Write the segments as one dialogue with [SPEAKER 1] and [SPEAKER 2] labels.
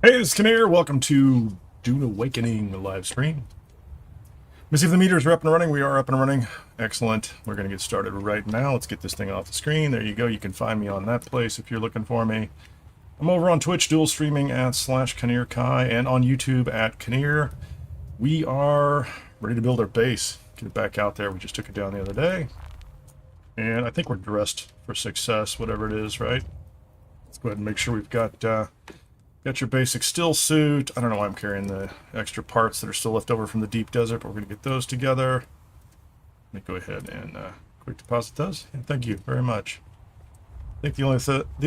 [SPEAKER 1] Hey, it's Kinnear. Welcome to Dune Awakening live stream. Let me see if the meters are up and running. We are up and running. Excellent. We're going to get started right now. Let's get this thing off the screen. There you go. You can find me on that place if you're looking for me. I'm over on Twitch, dual streaming at /KinnearKai, and on YouTube at Kinnear. We are ready to build our base. Get it back out there. We just took it down the other day. And I think we're dressed for success, whatever it is, right? Let's go ahead and make sure we've got your basic still suit. I don't know why I'm carrying the extra parts that are still left over from the deep desert, but we're going to get those together. Let me go ahead and quick deposit those. Yeah, thank you very much. I think the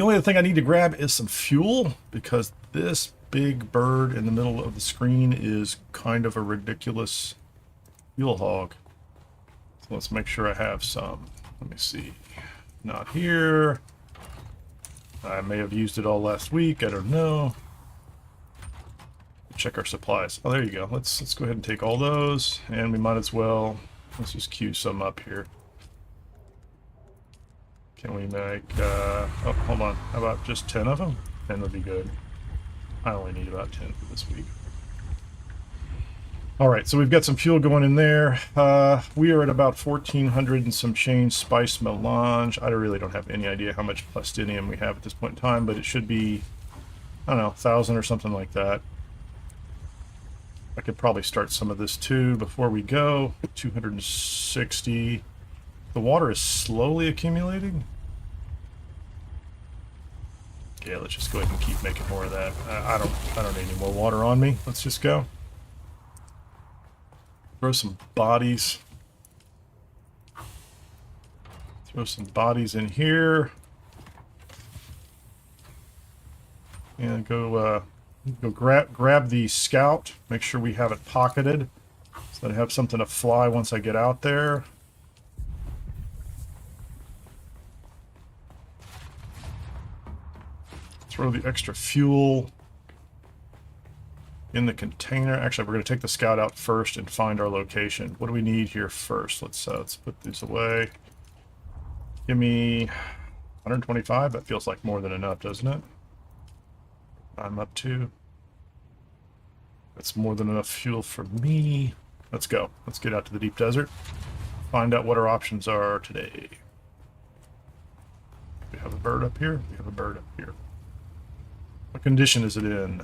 [SPEAKER 1] only thing I need to grab is some fuel, because this big bird in the middle of the screen is kind of a ridiculous fuel hog. So let's make sure I have some. Let me see. Not here. I may have used it all last week. I don't know. Check our supplies. Oh, there you go. Let's go ahead and take all those, and we might as well. Let's just queue some up here. Can we make? Oh, hold on. How about just 10 of them? 10 would be good. I only need about 10 for this week. All right, so we've got some fuel going in there. We are at about 1,400 and some change spice melange. I really don't have any idea how much plastinium we have at this point in time, but it should be, I don't know, 1,000 or something like that. I could probably start some of this too before we go. 260. The water is slowly accumulating. Yeah, let's just go ahead and keep making more of that. I don't need any more water on me. Let's just go. Throw some bodies. Throw some bodies in here. And go grab the scout. Make sure we have it pocketed so that I have something to fly once I get out there. Throw the extra fuel in the container. Actually, we're going to take the scout out first and find our location. What do we need here first? Let's put these away. Give me 125. That feels like more than enough, doesn't it? I'm up to. That's more than enough fuel for me. Let's go. Let's get out to the deep desert. Find out what our options are today. We have a bird up here. We have a bird up here. What condition is it in?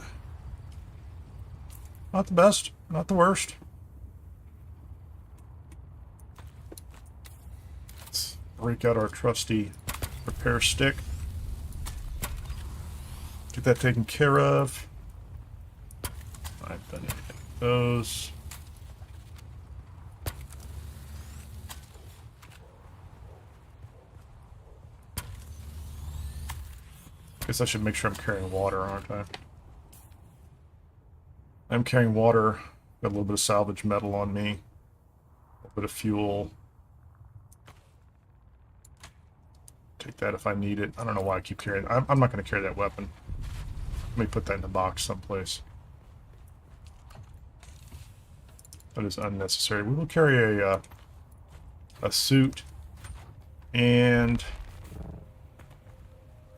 [SPEAKER 1] Not the best, not the worst. Let's break out our trusty repair stick. Get that taken care of. I've done anything with those. Guess I should make sure I'm carrying water, aren't I? I'm carrying water. Got a little bit of salvage metal on me. A little bit of fuel. Take that if I need it. I don't know why I keep carrying it. I'm not going to carry that weapon. Let me put that in the box someplace. That is unnecessary. We will carry a suit, and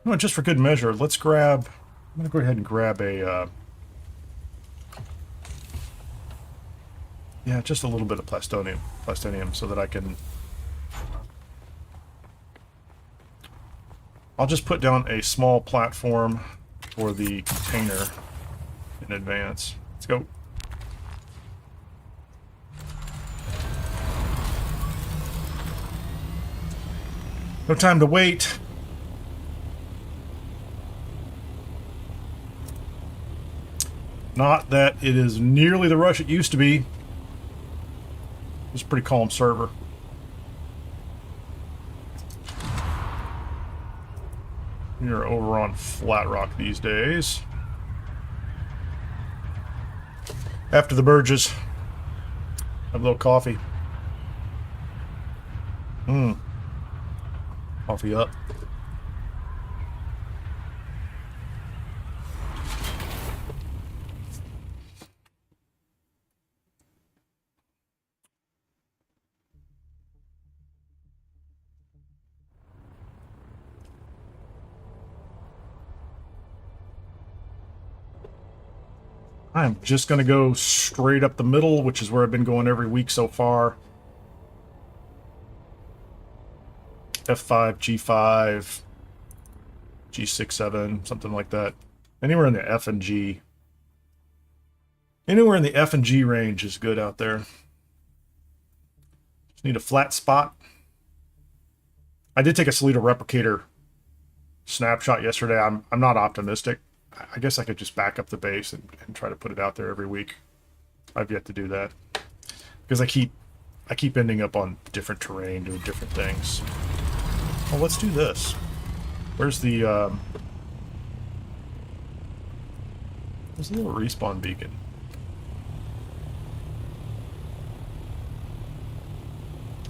[SPEAKER 1] no, just for good measure, let's grab. I'm going to go ahead and grab a. Yeah, just a little bit of plastonium, so that I can. I'll just put down a small platform for the container in advance. Let's go. No time to wait. Not that it is nearly the rush it used to be. It's a pretty calm server. You're over on Flat Rock these days. After the Burgess. Have a little coffee. Coffee up. I'm just going to go straight up the middle, which is where I've been going every week so far. F5, G5, G6, 7, something like that. Anywhere in the F and G. Anywhere in the F and G range is good out there. Just need a flat spot. I did take a Salida replicator snapshot yesterday. I'm not optimistic. I guess I could just back up the base and try to put it out there every week. I've yet to do that because I keep ending up on different terrain doing different things. Well, let's do this. Where's the there's a little respawn beacon.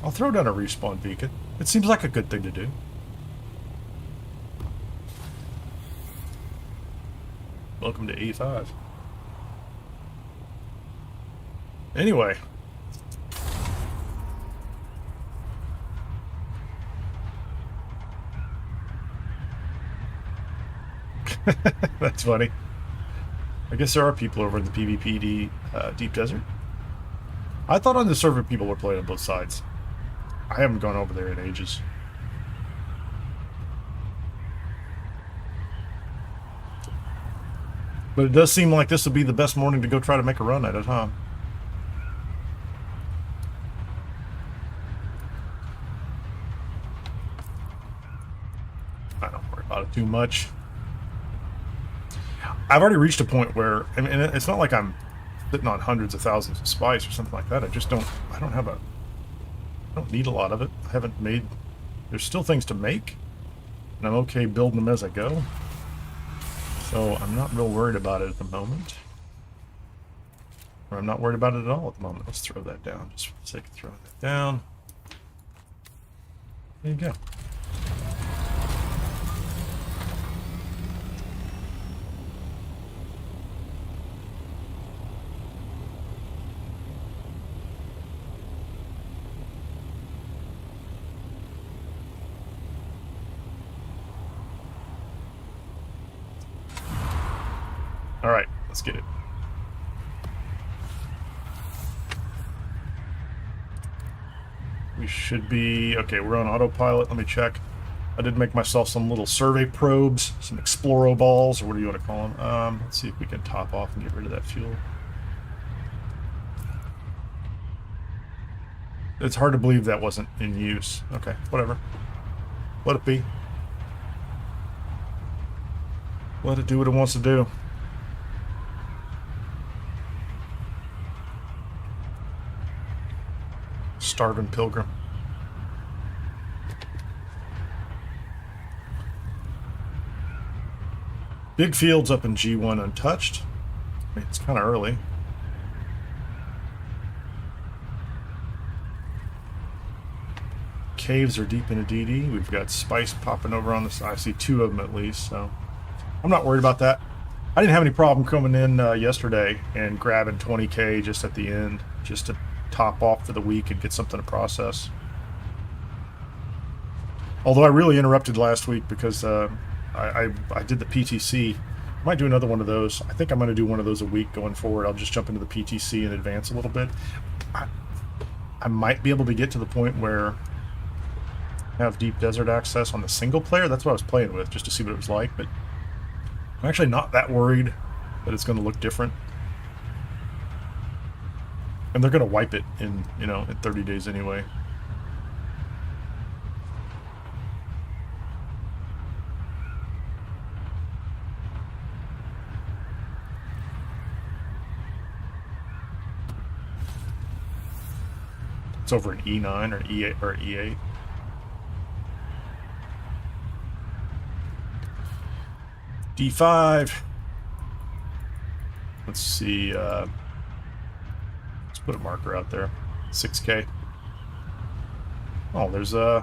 [SPEAKER 1] I'll throw down a respawn beacon. It seems like a good thing to do. Welcome to E5. Anyway. That's funny. I guess there are people over in the PvP Deep Desert. I thought on the server people were playing on both sides. I haven't gone over there in ages. But it does seem like this would be the best morning to go try to make a run at it, huh? I don't worry about it too much. I've already reached a point where, I mean, it's not like I'm sitting on hundreds of thousands of spice or something like that. I don't need a lot of it. I haven't made, there's still things to make, and I'm okay building them as I go. So I'm not real worried about it at the moment. Or I'm not worried about it at all at the moment. Let's throw that down, just for the sake of throwing that down. There you go. All right, let's get it. We should be, okay, we're on autopilot. Let me check. I did make myself some little survey probes, some exploro balls, or what do you want to call them? Let's see if we can top off and get rid of that fuel. It's hard to believe that wasn't in use. Okay, whatever. Let it be. Let it do what it wants to do. Starving pilgrim. Big fields up in G1 untouched. I mean, it's kind of early. Caves are deep into DD. We've got spice popping over on the side. I see two of them at least, so I'm not worried about that. I didn't have any problem coming in yesterday and grabbing 20K just at the end, just to top off for the week and get something to process. Although I really interrupted last week because I did the PTC. I might do another one of those. I think I'm going to do one of those a week going forward. I'll just jump into the PTC in advance a little bit. I might be able to get to the point where I have Deep Desert access on the single player. That's what I was playing with, just to see what it was like. But I'm actually not that worried that it's going to look different. And they're going to wipe it in, you know, in 30 days anyway. It's over in E9 or E8 or E8. D5. Let's see. Put a marker out there. 6K. Oh, there's a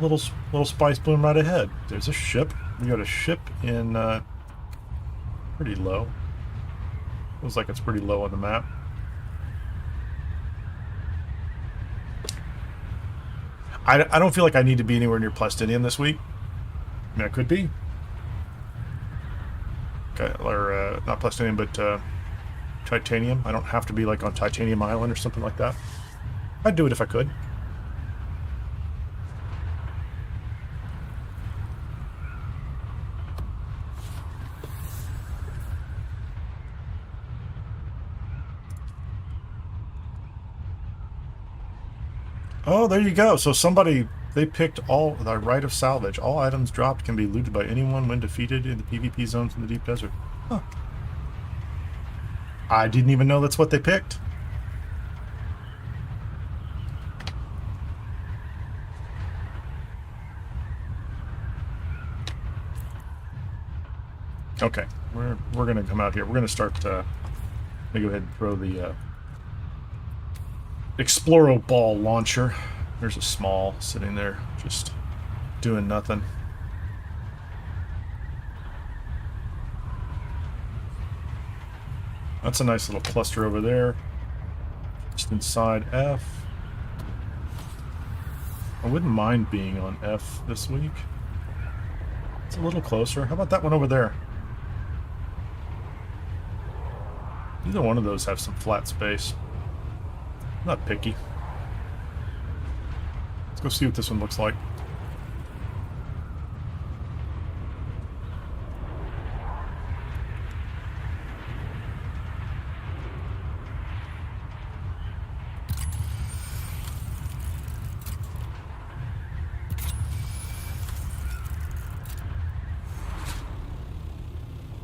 [SPEAKER 1] little spice bloom right ahead. There's a ship. We got a ship in pretty low. Looks like it's pretty low on the map. I don't feel like I need to be anywhere near Plastinium this week. I mean, I could be. Okay, or not Plastinium, but titanium. I don't have to be like on Titanium Island or something like that. I'd do it if I could. Oh, there you go. So somebody, they picked all the right of salvage. All items dropped can be looted by anyone when defeated in the PvP zones in the deep desert. Huh. I didn't even know that's what they picked. Okay, we're gonna come out here. We're gonna start. Let me go ahead and throw the Exploro ball launcher. There's a small sitting there, just doing nothing. That's a nice little cluster over there. Just inside F. I wouldn't mind being on F this week. It's a little closer. How about that one over there? Either one of those have some flat space. Not picky. Let's go see what this one looks like.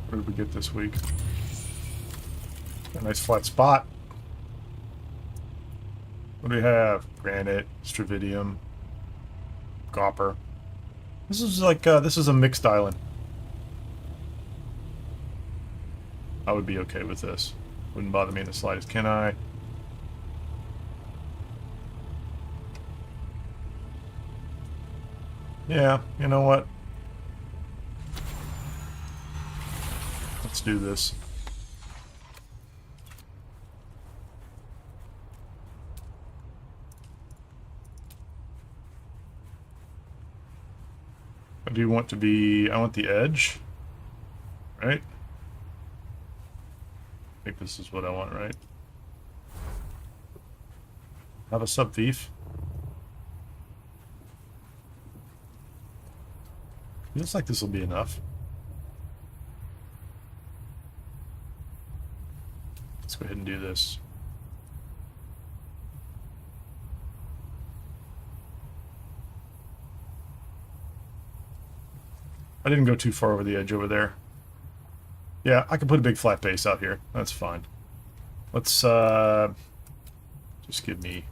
[SPEAKER 1] What did we get this week? A nice flat spot. What do we have? Granite, Stravidium, copper. This is like, this is a mixed island. I would be okay with this. Wouldn't bother me in the slightest. Can I? Yeah, you know what? Let's do this. I do want to be... I want the edge. Right? I think this is what I want, right? Have a sub-thief. Looks like this will be enough. Let's go ahead and do this. I didn't go too far over the edge over there. Yeah, I can put a big flat base out here. That's fine. Let's just give me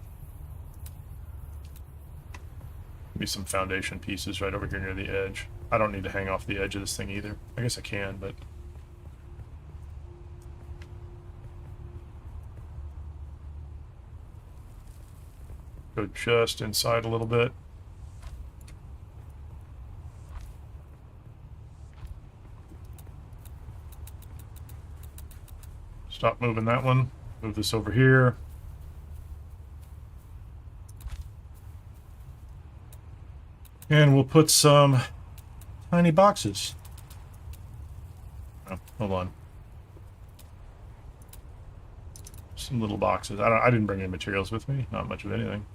[SPEAKER 1] some foundation pieces right over here near the edge. I don't need to hang off the edge of this thing either. I guess I can, but... Go just inside a little bit. Stop moving that one. Move this over here. And we'll put some tiny boxes. Oh, hold on. Some little boxes. I didn't bring any materials with me. Not much of anything.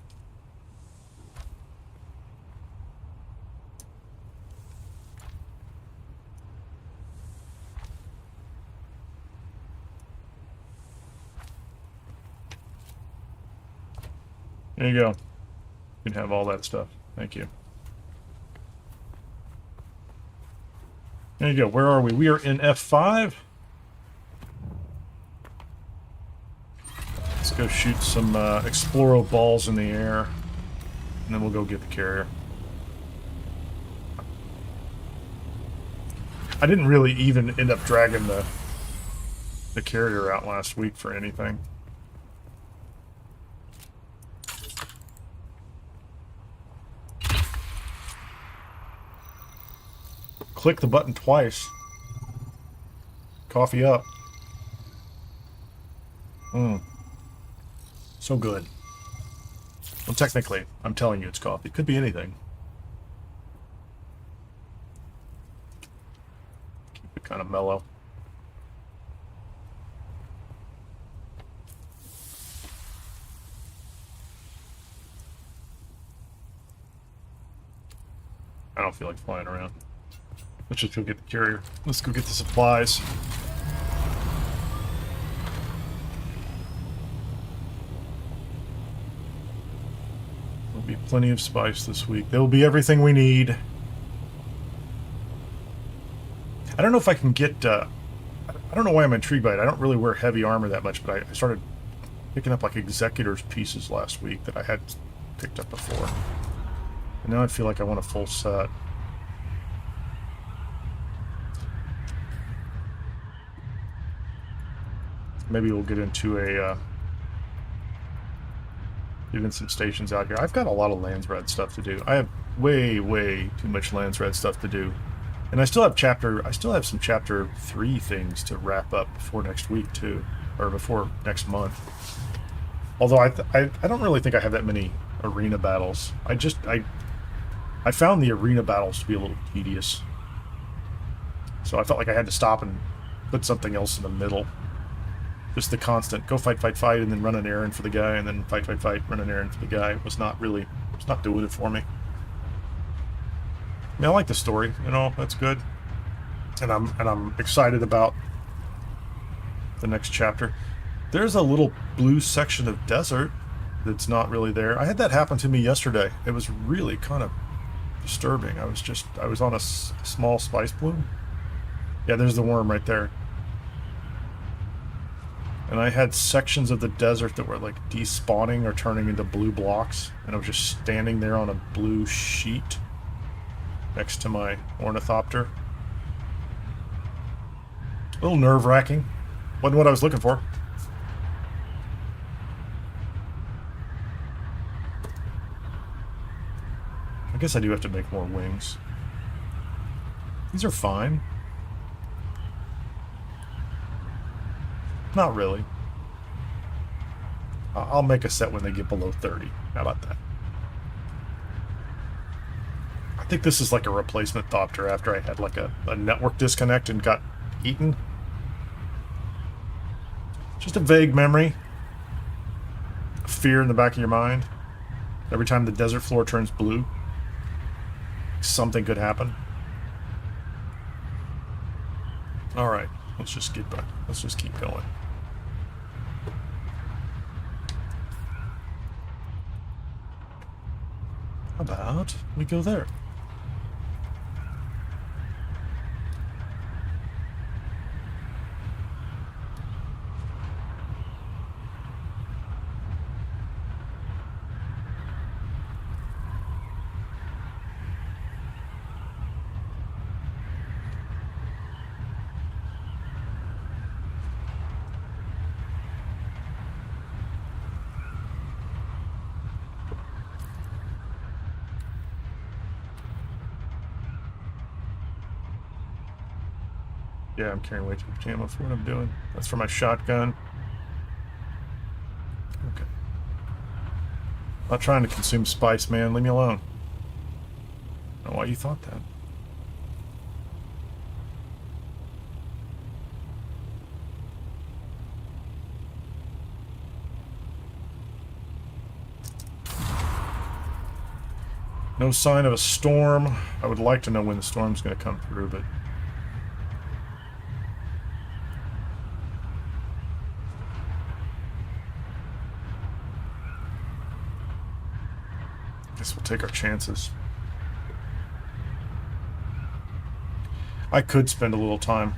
[SPEAKER 1] There you go. You can have all that stuff. Thank you. There you go. Where are we? We are in F5. Let's go shoot some Exploro balls in the air. And then we'll go get the carrier. I didn't really even end up dragging the carrier out last week for anything. Click the button twice. Coffee up. So good. Well, technically, I'm telling you it's coffee. It could be anything. Keep it kind of mellow. I don't feel like flying around. Let's just go get the carrier. Let's go get the supplies. There'll be plenty of spice this week. There will be everything we need. I don't know if I can get... I don't know why I'm intrigued by it. I don't really wear heavy armor that much, but I started picking up like Executor's pieces last week that I had picked up before. And now I feel like I want a full set. Maybe we'll get into a... even some stations out here. I've got a lot of Landsraad stuff to do. I have way, way too much Landsraad stuff to do. And I still have some chapter 3 things to wrap up before next week too, or before next month. Although I don't really think I have that many arena battles. I found the arena battles to be a little tedious. So I felt like I had to stop and put something else in the middle. Just the constant go fight, fight, fight, and then run an errand for the guy, and then fight, fight, fight, run an errand for the guy. It's not doing it for me. I mean, I like the story, you know, that's good. And I'm excited about the next chapter. There's a little blue section of desert that's not really there. I had that happen to me yesterday. It was really kind of disturbing. I was on a small spice bloom. Yeah, there's the worm right there. And I had sections of the desert that were like despawning or turning into blue blocks, and I was just standing there on a blue sheet next to my ornithopter. A little nerve-wracking. Wasn't what I was looking for. I guess I do have to make more wings. These are fine. Not really. I'll make a set when they get below 30. How about that? I think this is like a replacement Thopter after I had like a network disconnect and got eaten. Just a vague memory. A fear in the back of your mind. Every time the desert floor turns blue, something could happen. Alright, let's just keep going. How about we go there? Yeah, I'm carrying way too much ammo for what I'm doing. That's for my shotgun. Okay. Not trying to consume spice, man. Leave me alone. I don't know why you thought that. No sign of a storm. I would like to know when the storm's going to come through, but... guess we'll take our chances. I could spend a little time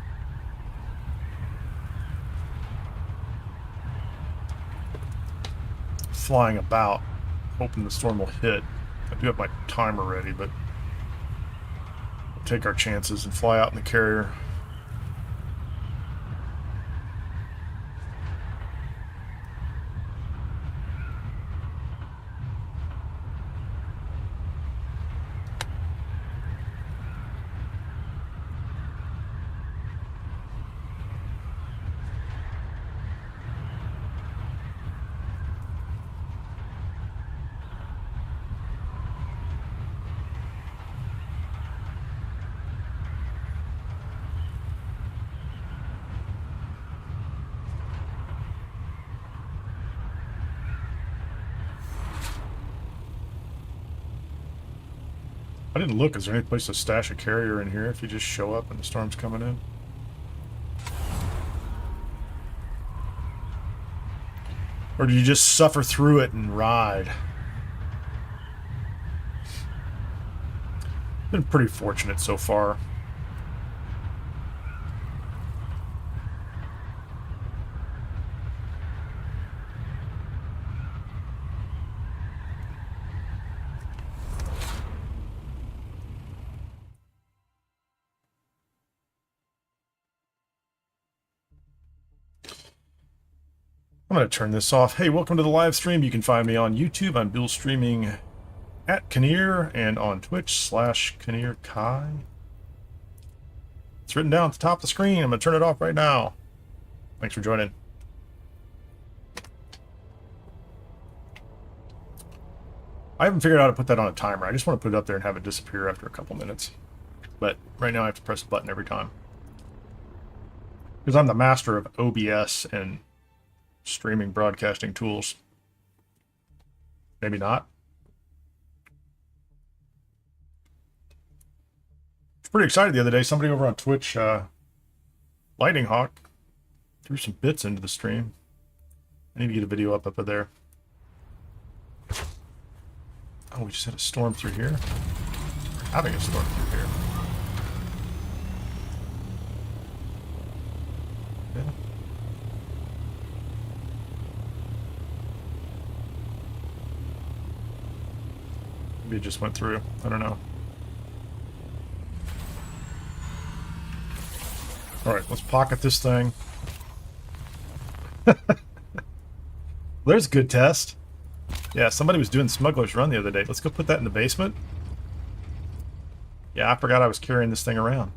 [SPEAKER 1] flying about, hoping the storm will hit. I do have my timer ready, but we'll take our chances and fly out in the carrier. I didn't look. Is there any place to stash a carrier in here if you just show up and the storm's coming in? Or do you just suffer through it and ride? Been pretty fortunate so far. I'm going to turn this off. Hey, welcome to the live stream. You can find me on YouTube. I'm dual streaming at Kinnear and on Twitch /Kinnear Kai. It's written down at the top of the screen. I'm going to turn it off right now. Thanks for joining. I haven't figured out how to put that on a timer. I just want to put it up there and have it disappear after a couple minutes. But right now I have to press the button every time. Because I'm the master of OBS and streaming broadcasting tools. Maybe not. I was pretty excited the other day. Somebody over on Twitch, Lightning Hawk, threw some bits into the stream. I need to get a video up of there. Oh, we just had a storm through here. We're having a storm through here. Yeah. Maybe it just went through. I don't know. Alright, let's pocket this thing. There's a good test. Yeah, somebody was doing Smuggler's Run the other day. Let's go put that in the basement. Yeah, I forgot I was carrying this thing around.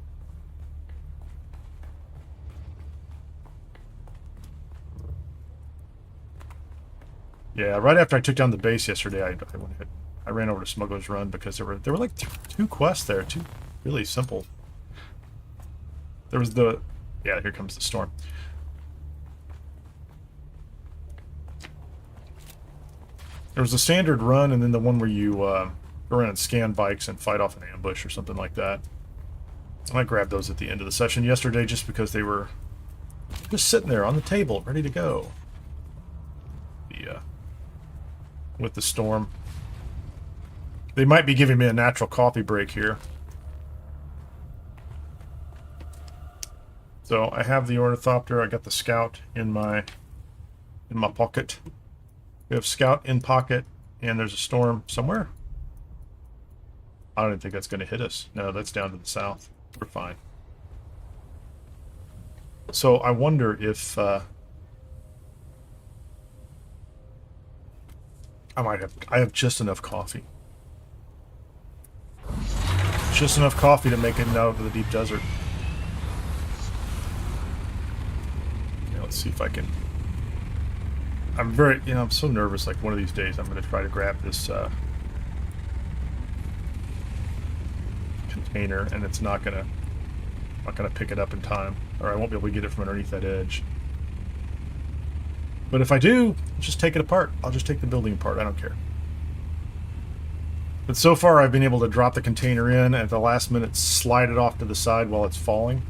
[SPEAKER 1] Yeah, right after I took down the base yesterday, I ran over to Smuggler's Run because there were like two quests there, two really simple. There was the... Yeah, here comes the storm. There was a standard run, and then the one where you go around and scan bikes and fight off an ambush or something like that. And I grabbed those at the end of the session yesterday just because they were just sitting there on the table, ready to go. With the storm. They might be giving me a natural coffee break here. So I have the ornithopter. I got the scout in my pocket. We have scout in pocket, and there's a storm somewhere. I don't even think that's going to hit us. No, that's down to the south. We're fine. So I wonder if I have just enough coffee. Just enough coffee to make it out of the deep desert. Yeah, let's see if I can. I'm I'm so nervous. Like one of these days, I'm going to try to grab this container, and it's not gonna pick it up in time, or I won't be able to get it from underneath that edge. But if I do, just take it apart. I'll just take the building apart. I don't care. But so far, I've been able to drop the container in, and at the last minute, slide it off to the side while it's falling.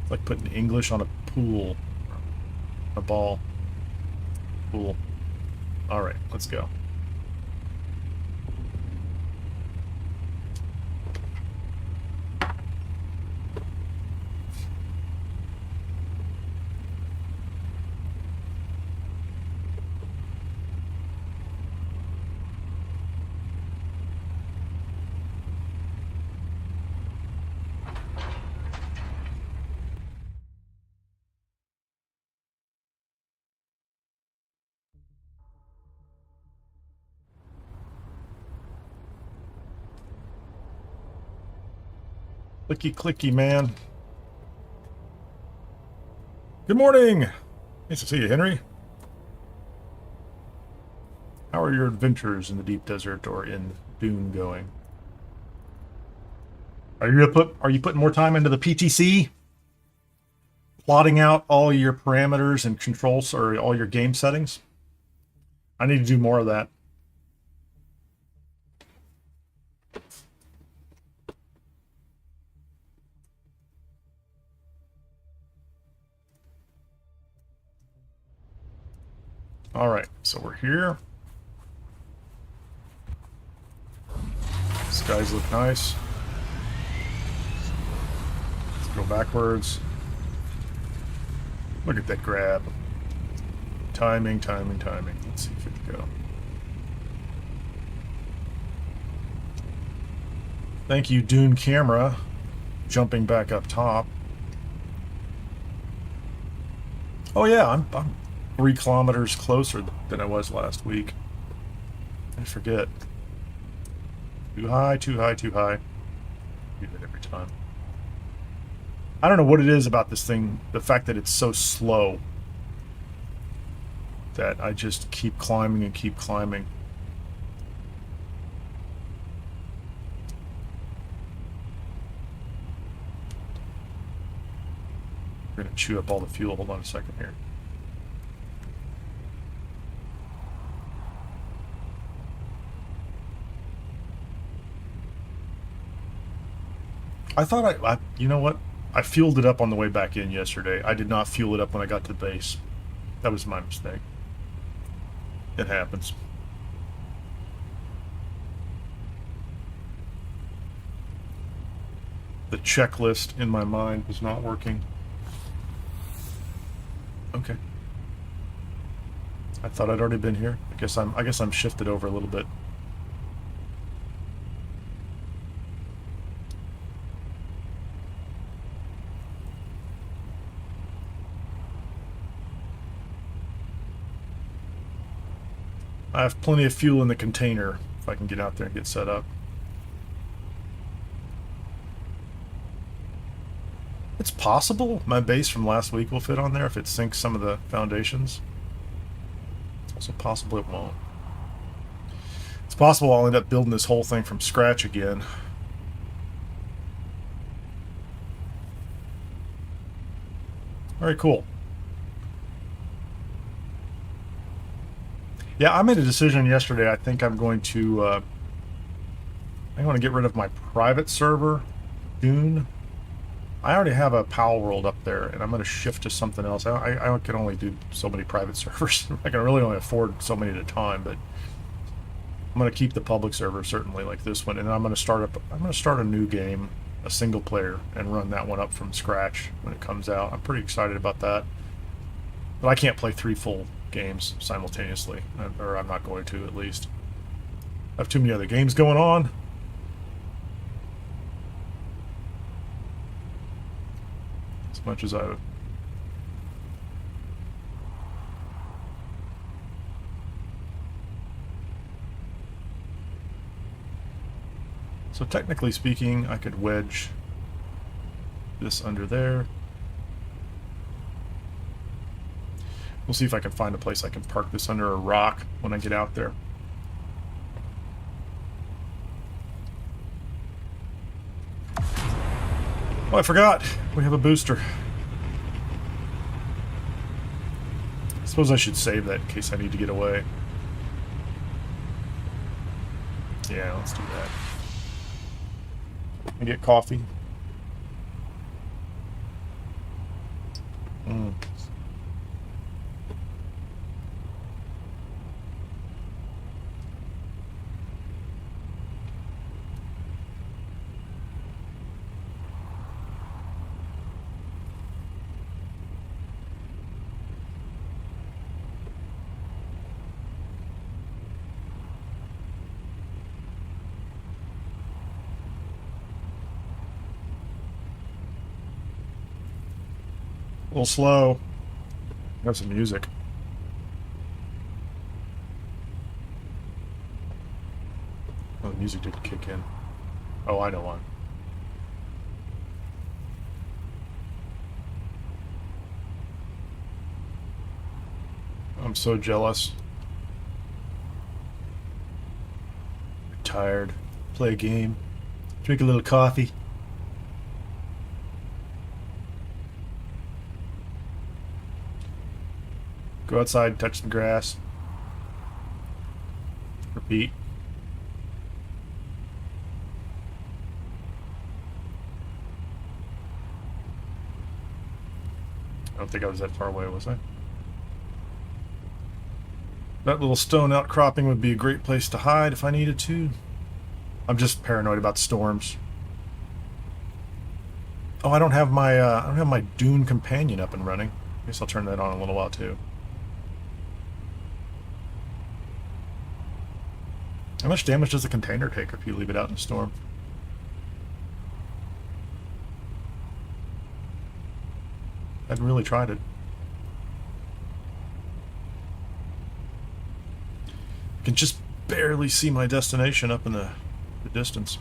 [SPEAKER 1] It's like putting English on a pool. A ball. Pool. Alright, let's go. Clicky clicky, man. Good morning! Nice to see you, Henry. How are your adventures in the deep desert or in Dune going? Are you putting more time into the PTC? Plotting out all your parameters and controls, or all your game settings? I need to do more of that. All right, so we're here. Skies look nice. Let's go backwards. Look at that grab. Timing, timing, timing. Let's see if it can go. Thank you, Dune camera. Jumping back up top. Oh yeah, I'm 3 kilometers closer than I was last week. I forget. Too high, too high, too high. Do that every time. I don't know what it is about this thing, the fact that it's so slow, that I just keep climbing and keep climbing. We're going to chew up all the fuel. Hold on a second here. I thought you know what? I fueled it up on the way back in yesterday. I did not fuel it up when I got to the base. That was my mistake. It happens. The checklist in my mind was not working. Okay. I thought I'd already been here. I guess I'm shifted over a little bit. I have plenty of fuel in the container if I can get out there and get set up. It's possible my base from last week will fit on there if it sinks some of the foundations. It's also possible it won't. It's possible I'll end up building this whole thing from scratch again. Very cool. Yeah, I made a decision yesterday. I think I'm going to I want to get rid of my private server, Dune. I already have a Pal World up there, and I'm going to shift to something else. I can only do so many private servers. I can really only afford so many at a time, but I'm going to keep the public server, certainly, like this one, and I'm going to start a new game, a single player, and run that one up from scratch when it comes out. I'm pretty excited about that. But I can't play 3 full games simultaneously, or I'm not going to, at least. I have too many other games going on. As much as I... So technically speaking, I could wedge this under there. We'll see if I can find a place I can park this under a rock when I get out there. Oh, I forgot. We have a booster. I suppose I should save that in case I need to get away. Yeah, let's do that. And get coffee. A little slow. Have some music. Oh, the music didn't kick in. Oh, I know why. I'm so jealous. I'm tired. Play a game. Drink a little coffee. Go outside, touch the grass. Repeat. I don't think I was that far away, was I? That little stone outcropping would be a great place to hide if I needed to. I'm just paranoid about storms. Oh, I don't have my Dune companion up and running. I guess I'll turn that on in a little while too. How much damage does the container take if you leave it out in a storm? I hadn't really tried it. I can just barely see my destination up in the distance.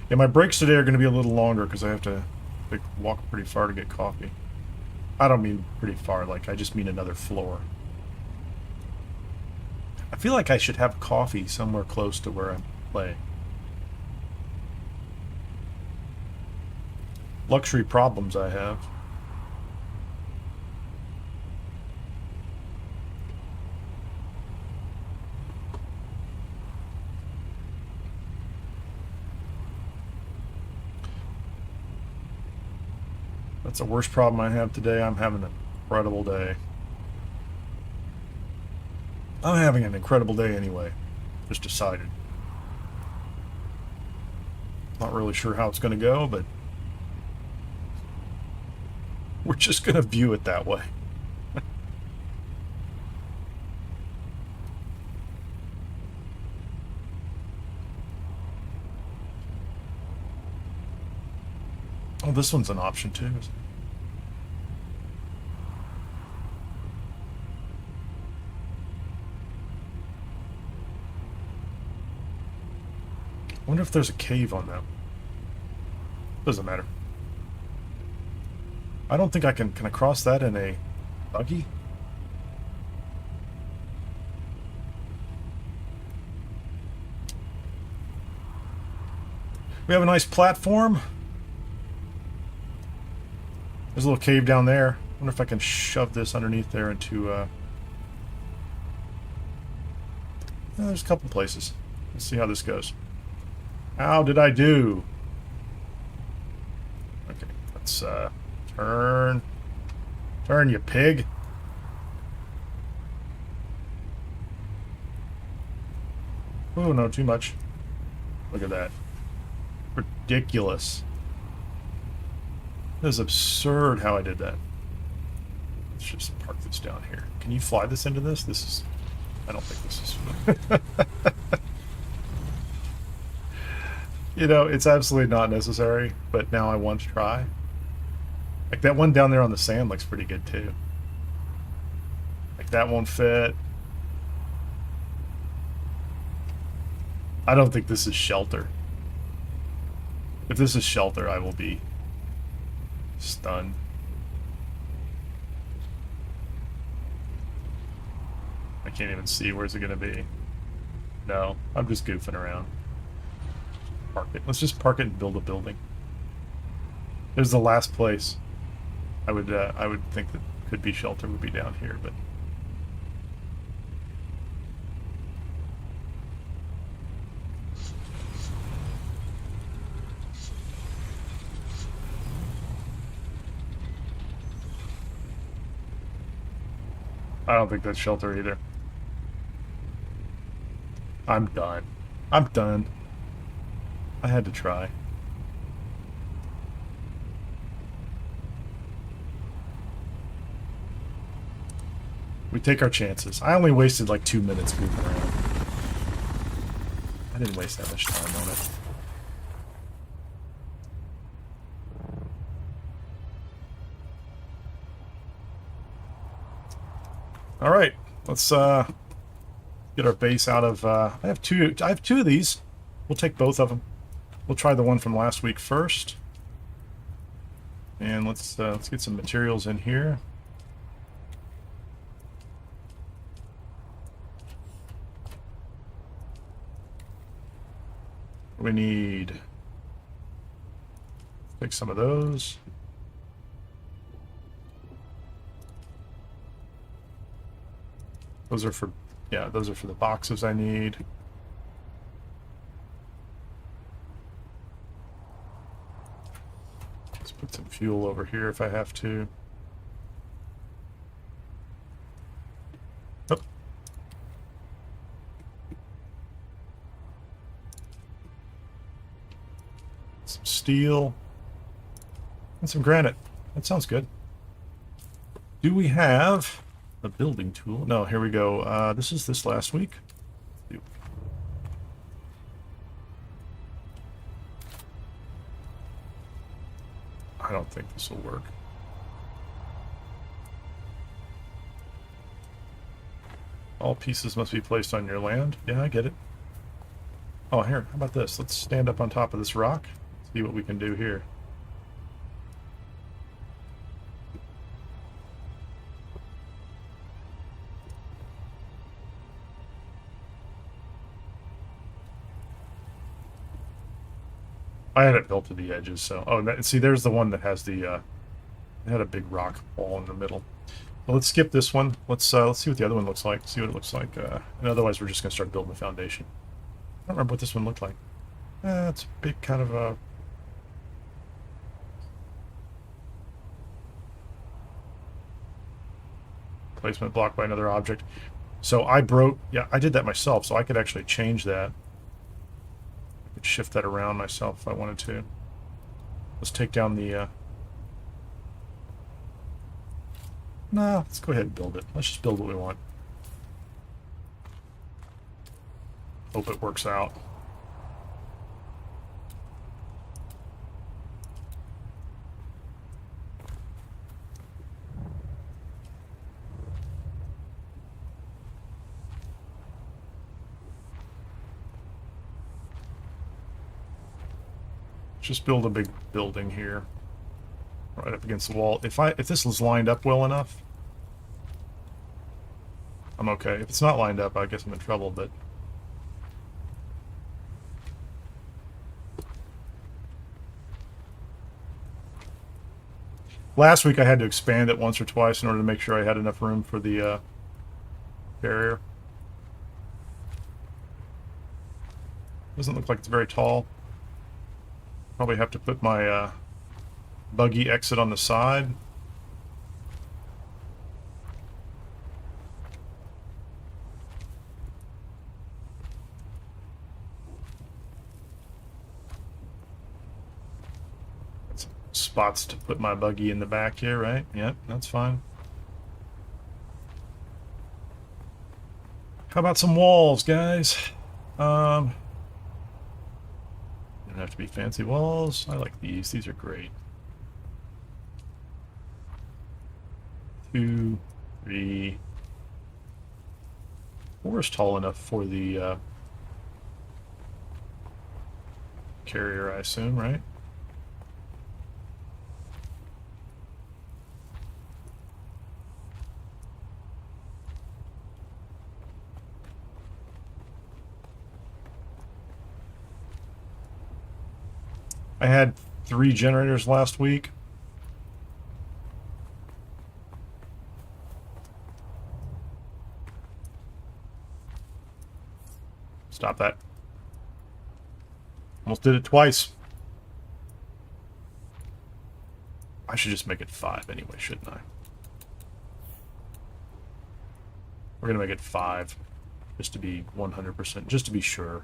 [SPEAKER 1] Yeah, my breaks today are going to be a little longer because I have to walk pretty far to get coffee. I don't mean pretty far, like I just mean another floor. I feel like I should have coffee somewhere close to where I'm playing. Luxury problems I have. That's the worst problem I have today. I'm having an incredible day. I'm having an incredible day anyway. Just decided. Not really sure how it's going to go, but we're just going to view it that way. Oh, this one's an option too. I wonder if there's a cave on that. Doesn't matter. I don't think I can I cross that in a buggy? We have a nice platform. There's a little cave down there. I wonder if I can shove this underneath there into, there's a couple places. Let's see how this goes. How did I do? Okay, let's, turn. Turn, you pig. Oh, no, too much. Look at that. Ridiculous. This is absurd how I did that. Let's just park this down here. Can you fly this into this? This is... I don't think this is... You know, it's absolutely not necessary, but now I want to try. Like, that one down there on the sand looks pretty good, too. Like, that won't fit. I don't think this is shelter. If this is shelter, I will be stunned. I can't even see. Where's it going to be? No, I'm just goofing around. Park it. Let's just park it and build a building. There's the last place. I would think that could be shelter would be down here, but I don't think that's shelter either. I'm done. I'm done. I had to try. We take our chances. I only wasted like 2 minutes goofing around. I didn't waste that much time on it. All right, let's get our base out of. I have two of these. We'll take both of them. We'll try the one from last week first, and let's get some materials in here. We need. Take some of those. Those are for, yeah, those are for the boxes I need. Let's put some fuel over here if I have to. some steel, and some granite. That sounds good. Do we have a building tool? No, here we go. This is this last week. I don't think this will work. All pieces must be placed on your land. Yeah, I get it. Oh, here, how about this? Let's stand up on top of this rock. See what we can do here. I had it built to the edges, so... Oh, see, there's the one that has the, it had a big rock wall in the middle. Well, let's skip this one. Let's see what the other one looks like. See what it looks like. And otherwise, we're just going to start building the foundation. I don't remember what this one looked like. It's a big kind of a... placement blocked by another object. So I broke... Yeah, I did that myself, so I could actually change that. I could shift that around myself if I wanted to. Let's take down the... Nah, let's go ahead and build it. Let's just build what we want. Hope it works out. Just build a big building here. Right up against the wall. If this is lined up well enough, I'm okay. If it's not lined up, I guess I'm in trouble, but... Last week I had to expand it once or twice in order to make sure I had enough room for the barrier. Doesn't look like it's very tall. Probably have to put my buggy exit on the side. Some spots to put my buggy in the back here, right? Yep, that's fine. How about some walls, guys? Don't have to be fancy walls. I like these. These are great. 2, 3, 4 is tall enough for the carrier, I assume, right? I had 3 generators last week. Stop that. Almost did it twice. I should just make it 5 anyway, shouldn't I? We're gonna make it 5. Just to be 100%, just to be sure.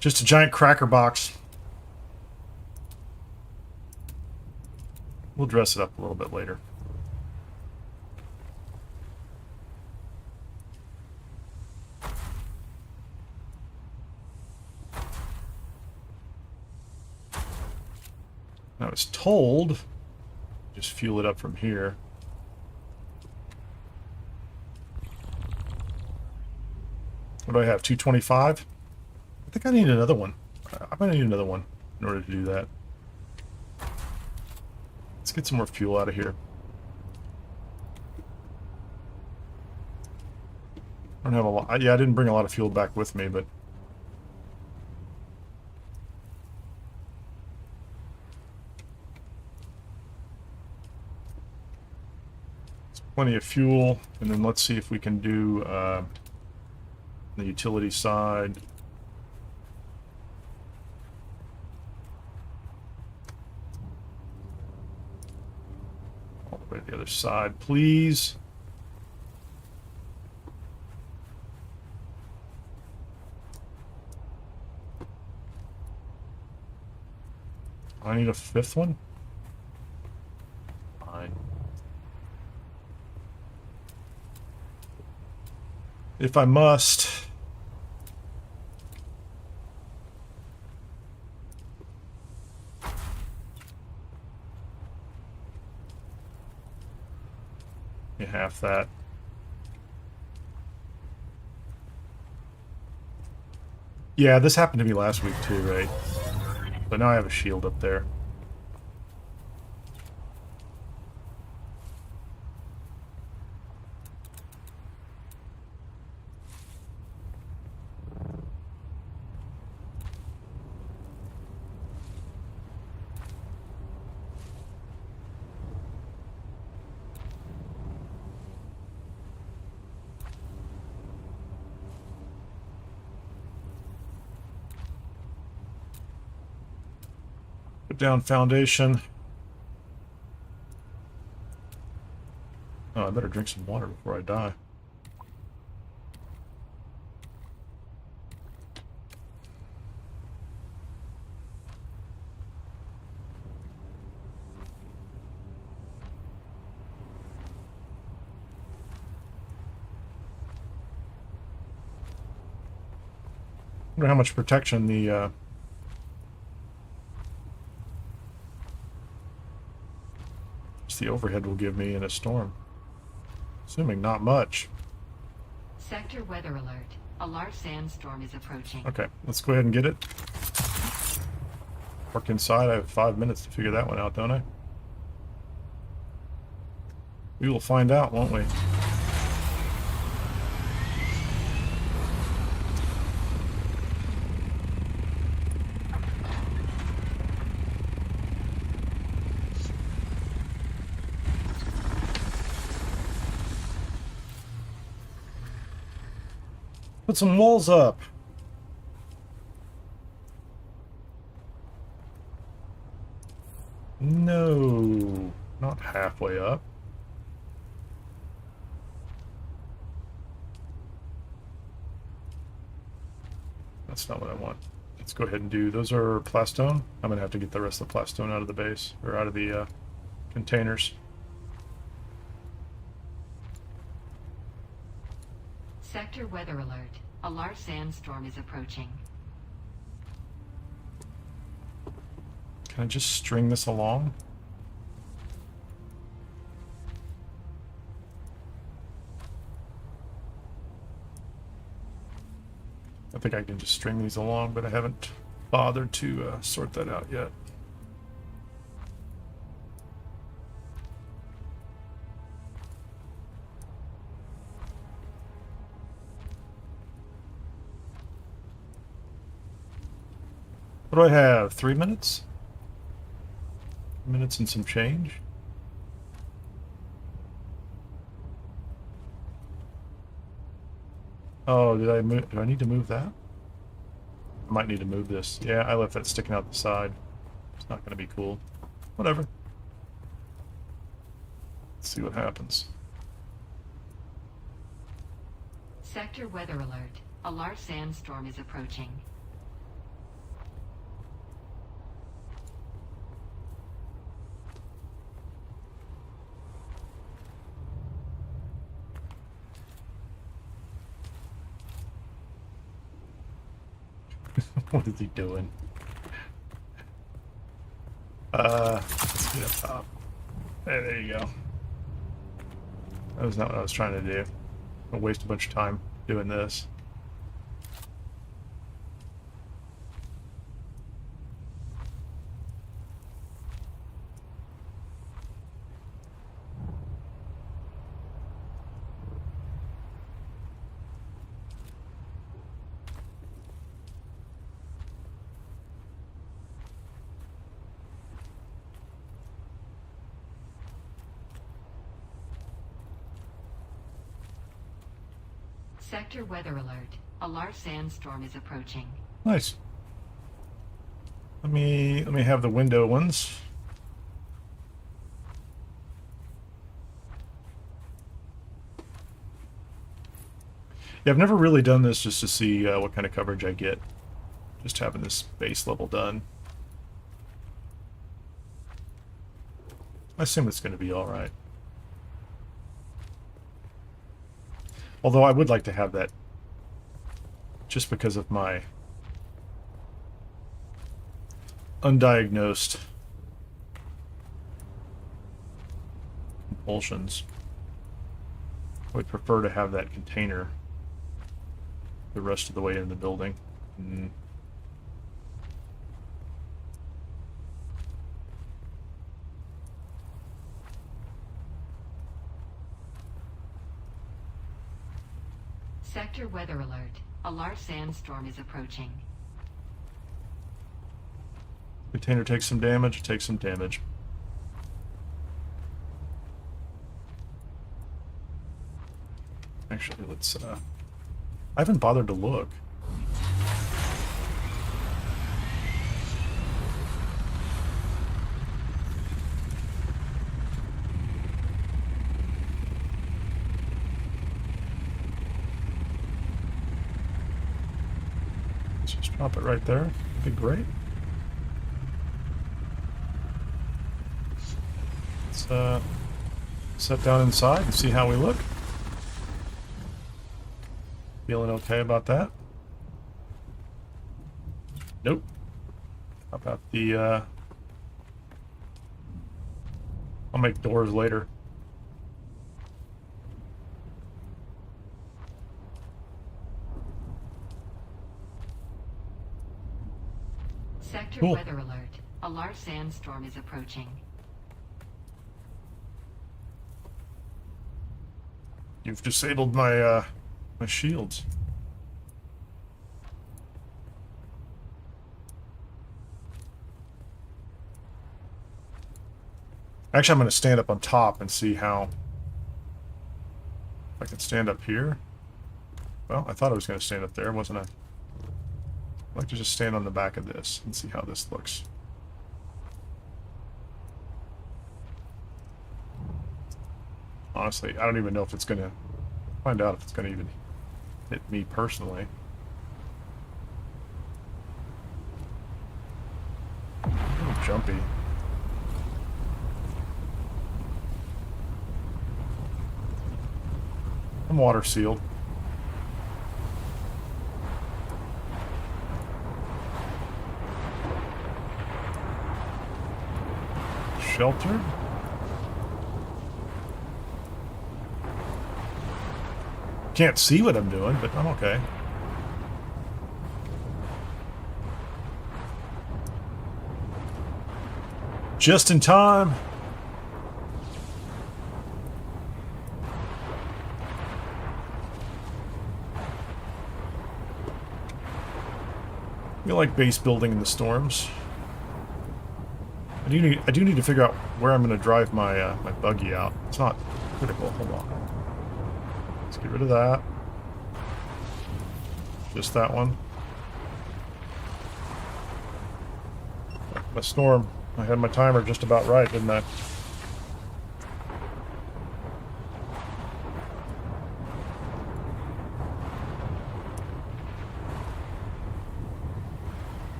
[SPEAKER 1] Just a giant cracker box. We'll dress it up a little bit later. I was told, just fuel it up from here. What do I have, 225? I think I need another one. I'm gonna need another one in order to do that. Let's get some more fuel out of here. I don't have a lot. Yeah, I didn't bring a lot of fuel back with me, but it's plenty of fuel. And then let's see if we can do The utility side. All the way to the other side, please. I need a fifth one? Fine. If I must. You half that. Yeah, this happened to me last week too, right? But now I have a shield up there. Put down foundation. Oh, I better drink some water before I die. I wonder how much protection the overhead will give me in a storm. Assuming not much.
[SPEAKER 2] Sector weather alert. A large sandstorm is approaching.
[SPEAKER 1] Okay, let's go ahead and get it. Park inside. I have 5 minutes to figure that one out, don't I? We will find out, won't we? Put some walls up. No, not halfway up. That's not what I want. Let's go ahead and do, those are plastone. I'm gonna have to get the rest of the plastone out of the base, or out of the containers.
[SPEAKER 2] Sector weather alert. A large sandstorm is approaching.
[SPEAKER 1] Can I just string this along? I think I can just string these along, but I haven't bothered to sort that out yet. What do I have? 3 minutes? Minutes and some change? Oh, did I move? Do I need to move that? I might need to move this. Yeah, I left that sticking out the side. It's not going to be cool. Whatever. Let's see what happens.
[SPEAKER 2] Sector weather alert. A large sandstorm is approaching.
[SPEAKER 1] What is he doing? Let's get up top. Hey, there you go. That was not what I was trying to do. I'll waste a bunch of time doing this.
[SPEAKER 2] Sector weather alert. A large sandstorm is approaching.
[SPEAKER 1] Nice. Let me have the window ones. Yeah, I've never really done this just to see what kind of coverage I get. Just having this base level done. I assume it's going to be alright. Although I would like to have that just because of my undiagnosed compulsions. I would prefer to have that container the rest of the way in the building.
[SPEAKER 2] Sector weather alert. A large sandstorm is approaching.
[SPEAKER 1] Container takes some damage, takes some damage. Actually, let's, I haven't bothered to look. Let's just drop it right there. That'd be great. Let's, set down inside and see how we look. Feeling okay about that? Nope. How about the, I'll make doors later.
[SPEAKER 2] Sector
[SPEAKER 1] Cool.
[SPEAKER 2] weather alert. A large sandstorm is approaching.
[SPEAKER 1] You've disabled my, my shields. Actually, I'm going to stand up on top and see how... If I can stand up here. Well, I thought I was going to stand up there, wasn't I? I'd like to just stand on the back of this and see how this looks. Honestly, I don't even know if it's going to... Find out if it's going to even hit me personally. A little jumpy. I'm water sealed. Sheltered. Can't see what I'm doing, but I'm okay. Just in time. I like base building in the storms. I do need to figure out where I'm going to drive my my buggy out. It's not critical. Hold on. Let's get rid of that. Just that one. My storm. I had my timer just about right, didn't I?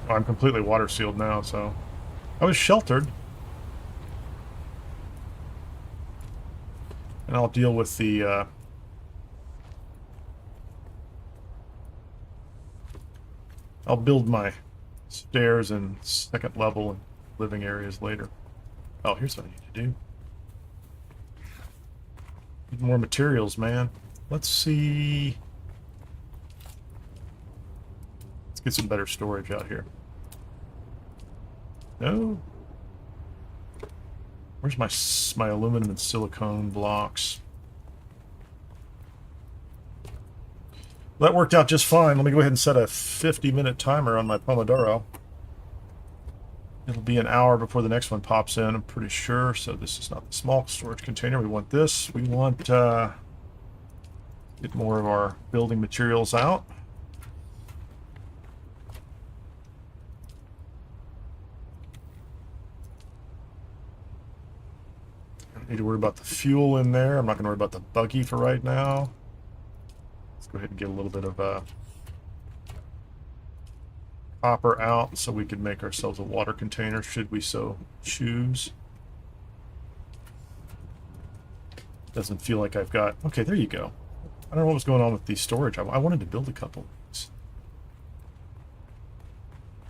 [SPEAKER 1] I'm completely water sealed now, so I was sheltered. And I'll deal with the I'll build my stairs and second level and living areas later. Oh, here's what I need to do. Need more materials, man. Let's see. Let's get some better storage out here. No. Where's my aluminum and silicone blocks? That worked out just fine. Let me go ahead and set a 50-minute timer on my Pomodoro. It'll be an hour before the next one pops in, I'm pretty sure. So this is not the small storage container. We want this. We want get more of our building materials out. I don't need to worry about the fuel in there. I'm not going to worry about the buggy for right now. Let's go ahead and get a little bit of copper out so we can make ourselves a water container should we so choose. Doesn't feel like I've got... Okay, there you go. I don't know what was going on with the storage. I wanted to build a couple.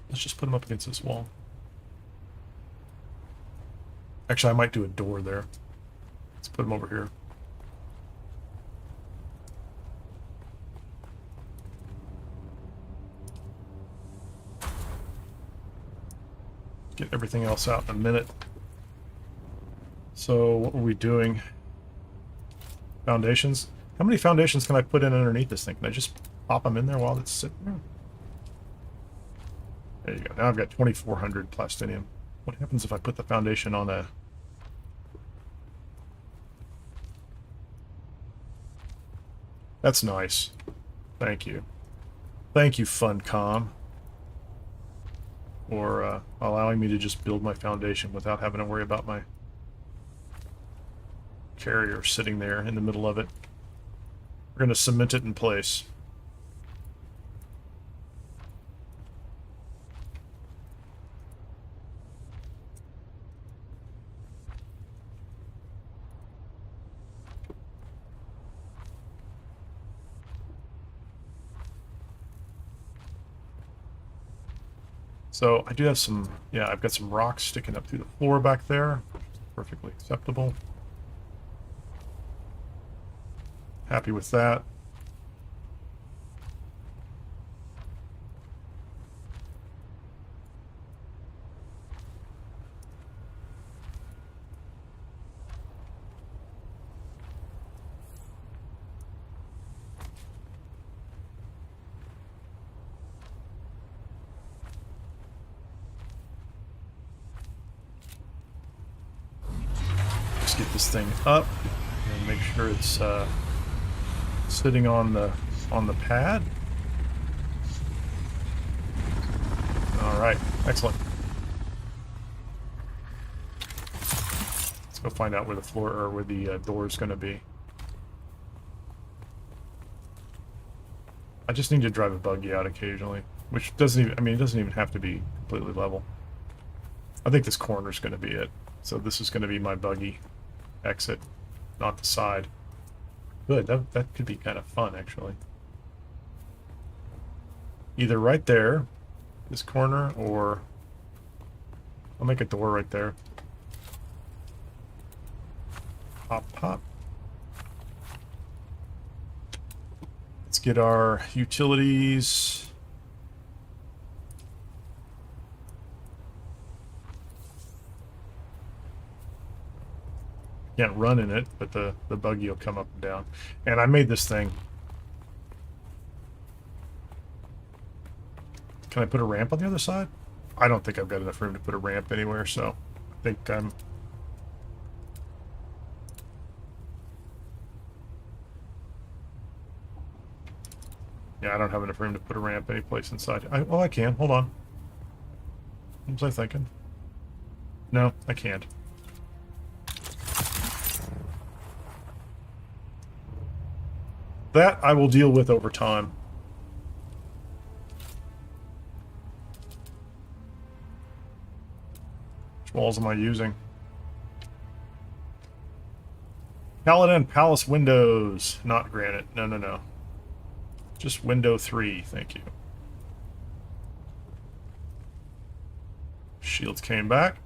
[SPEAKER 1] Let's just put them up against this wall. Actually, I might do a door there. Let's put them over here. Get everything else out in a minute. So what were we doing? Foundations? How many foundations can I put in underneath this thing? Can I just pop them in there while it's sitting there? There you go. Now I've got 2,400 plastinium. What happens if I put the foundation on a... That's nice. Thank you. Thank you, Funcom, for allowing me to just build my foundation without having to worry about my carrier sitting there in the middle of it. We're going to cement it in place. So I do have some, yeah, I've got some rocks sticking up through the floor back there. Perfectly acceptable. Happy with that. Just get this thing up and make sure it's sitting on the pad. All right, excellent. Let's go find out where the floor or where the door is going to be. I just need to drive a buggy out occasionally, which doesn't even, I mean, it doesn't even have to be completely level. I think this corner is going to be it. So this is going to be my buggy exit, not the side. Good, that could be kind of fun, actually. Either right there, this corner, or I'll make a door right there. Pop, pop. Let's get our utilities. Can't run in it, but the buggy will come up and down. And I made this thing. Can I put a ramp on the other side? I don't think I've got enough room to put a ramp anywhere, so I think I'm... Yeah, I don't have enough room to put a ramp anyplace inside. Oh, I can. Hold on. What was I thinking? No, I can't. That I will deal with over time. Which walls am I using? Paladin Palace windows, not granite. No, no, no. Just window 3, thank you. Shields came back.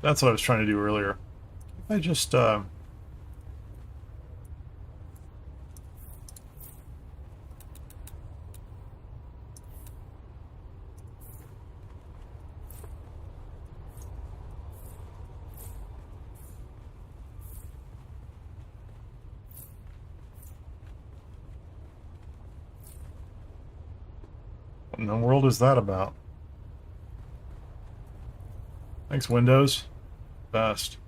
[SPEAKER 1] That's what I was trying to do earlier. If I just, in the world is that about? Thanks, Windows. Best.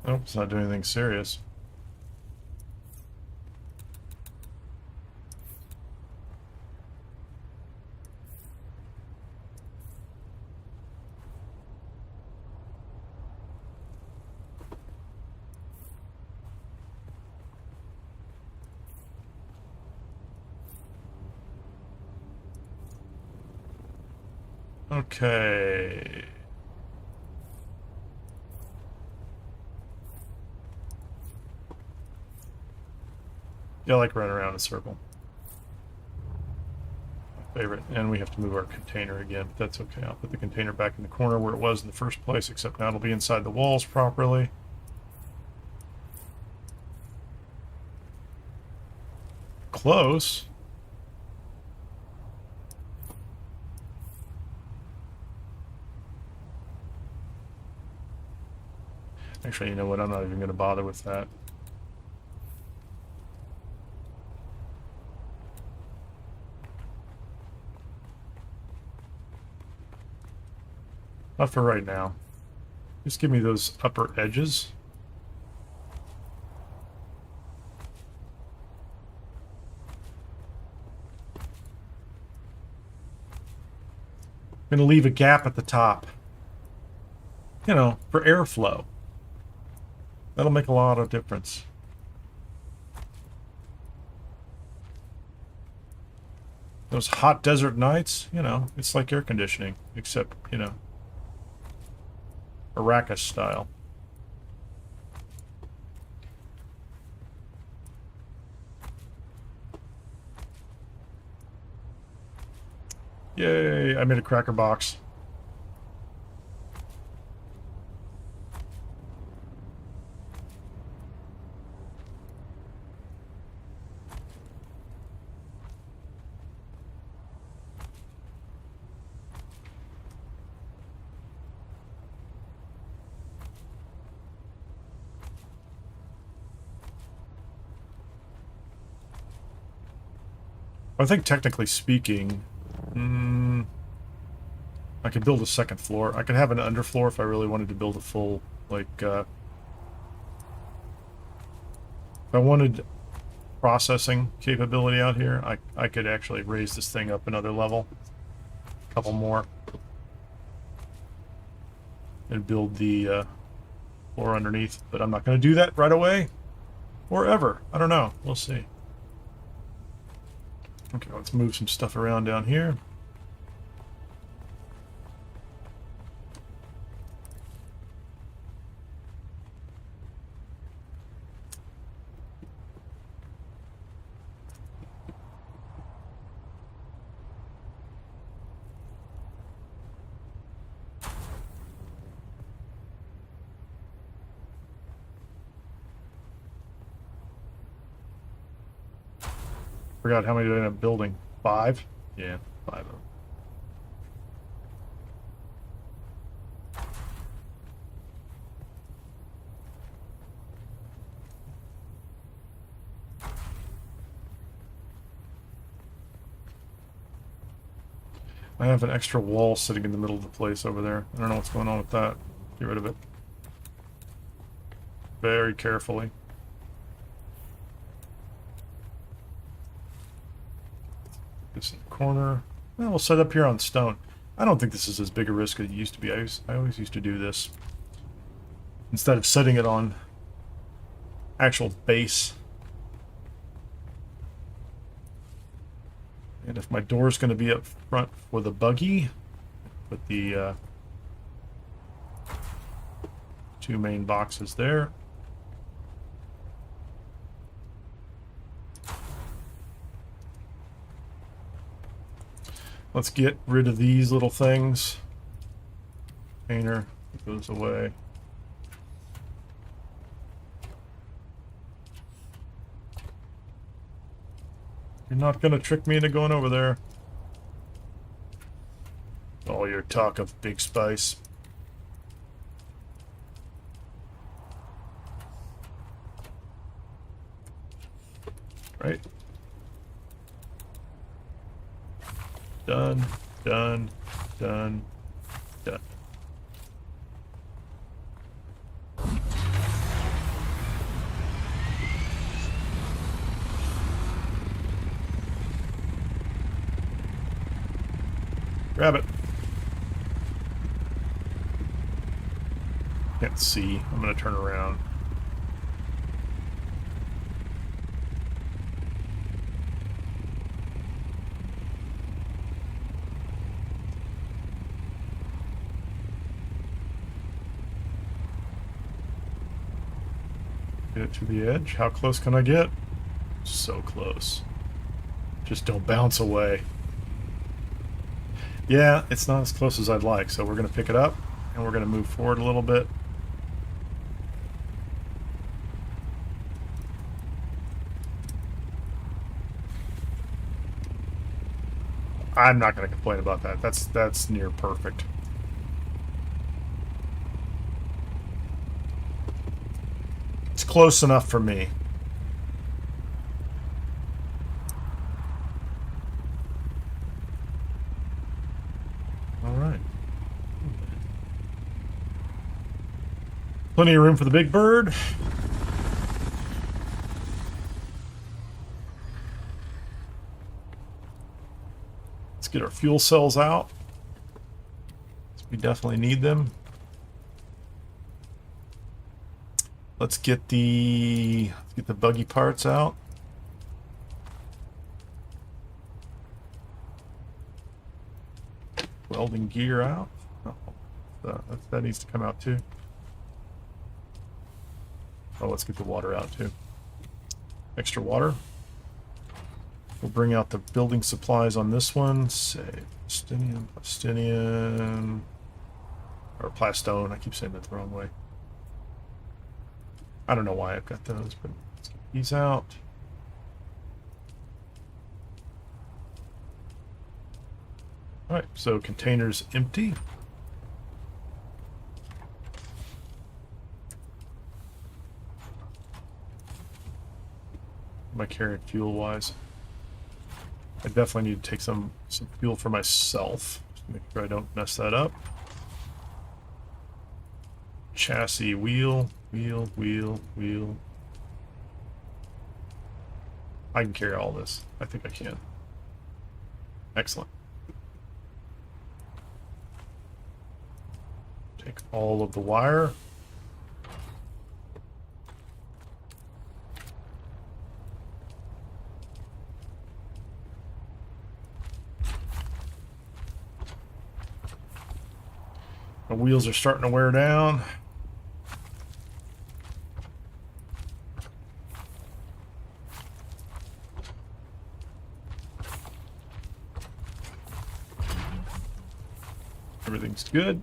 [SPEAKER 1] Nope, it's not doing anything serious. Okay. Yeah, I like running around in a circle. My favorite. And we have to move our container again, but that's okay. I'll put the container back in the corner where it was in the first place, except now it'll be inside the walls properly. Close. Actually, you know what? I'm not even going to bother with that. Not for right now. Just give me those upper edges. I'm going to leave a gap at the top. You know, for airflow. That'll make a lot of difference. Those hot desert nights, you know, it's like air conditioning, except, you know, Arrakis style. Yay, I made a cracker box. I think technically speaking, I could build a second floor. I could have an underfloor if I really wanted to build a full, like, if I wanted processing capability out here, I could actually raise this thing up another level, a couple more, and build the floor underneath. But I'm not going to do that right away, or ever. I don't know. We'll see. Okay, let's move some stuff around down here. Forgot how many did I end up building? 5? Yeah, 5 of them. I have an extra wall sitting in the middle of the place over there. I don't know what's going on with that. Get rid of it. Very carefully. This in the corner. Well, we'll set up here on stone. I don't think this is as big a risk as it used to be. I always used to do this. Instead of setting it on actual base. And if my door's going to be up front for the buggy, put the 2 main boxes there. Let's get rid of these little things. Painter goes away. You're not going to trick me into going over there. All your talk of big spice. Done, done, done, done. Grab it. Can't see. I'm going to turn around. Get it to the edge. How close can I get? So close. Just don't bounce away. Yeah, it's not as close as I'd like, so we're going to pick it up and we're going to move forward a little bit. I'm not going to complain about that. That's near perfect. It's close enough for me. All right. Plenty of room for the big bird. Let's get our fuel cells out. We definitely need them. Let's get the buggy parts out. Welding gear out. Oh, that needs to come out too. Oh, let's get the water out too. Extra water. We'll bring out the building supplies on this one. Say plastinium, or plastone. I keep saying that the wrong way. I don't know why I've got those, but let's get these out. All right, so container's empty. Am I carrying fuel-wise? I definitely need to take some fuel for myself. Just to make sure I don't mess that up. Chassis, wheel. I can carry all this. I think I can. Excellent. Take all of the wire. My wheels are starting to wear down. Everything's good.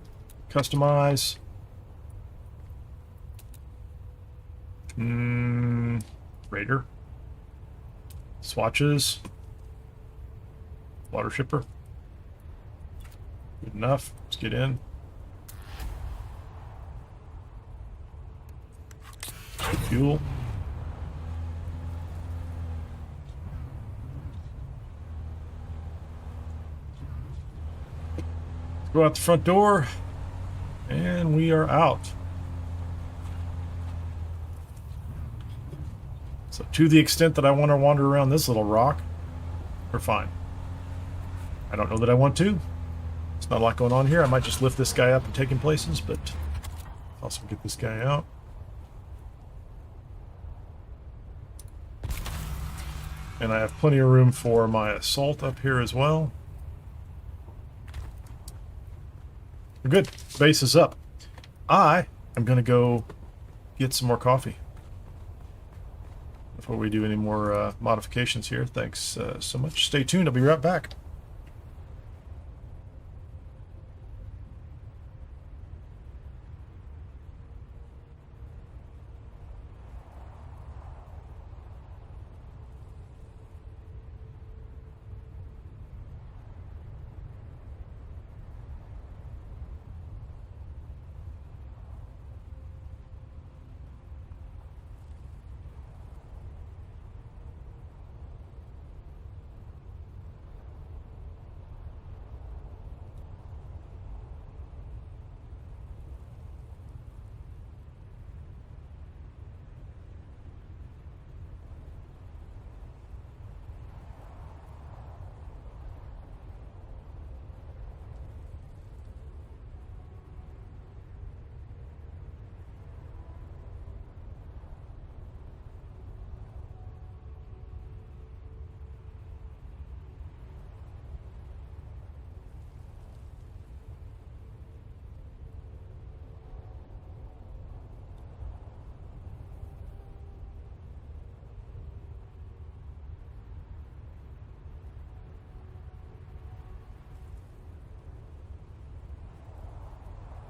[SPEAKER 1] Customize. Raider. Swatches. Water shipper. Good enough. Let's get in. Fuel. Let's go out the front door, and we are out. So to the extent that I want to wander around this little rock, we're fine. I don't know that I want to. There's not a lot going on here. I might just lift this guy up and take him places, but also get this guy out. And I have plenty of room for my assault up here as well. We're good. Base is up. I am going to go get some more coffee before we do any more modifications here. Thanks so much. Stay tuned. I'll be right back.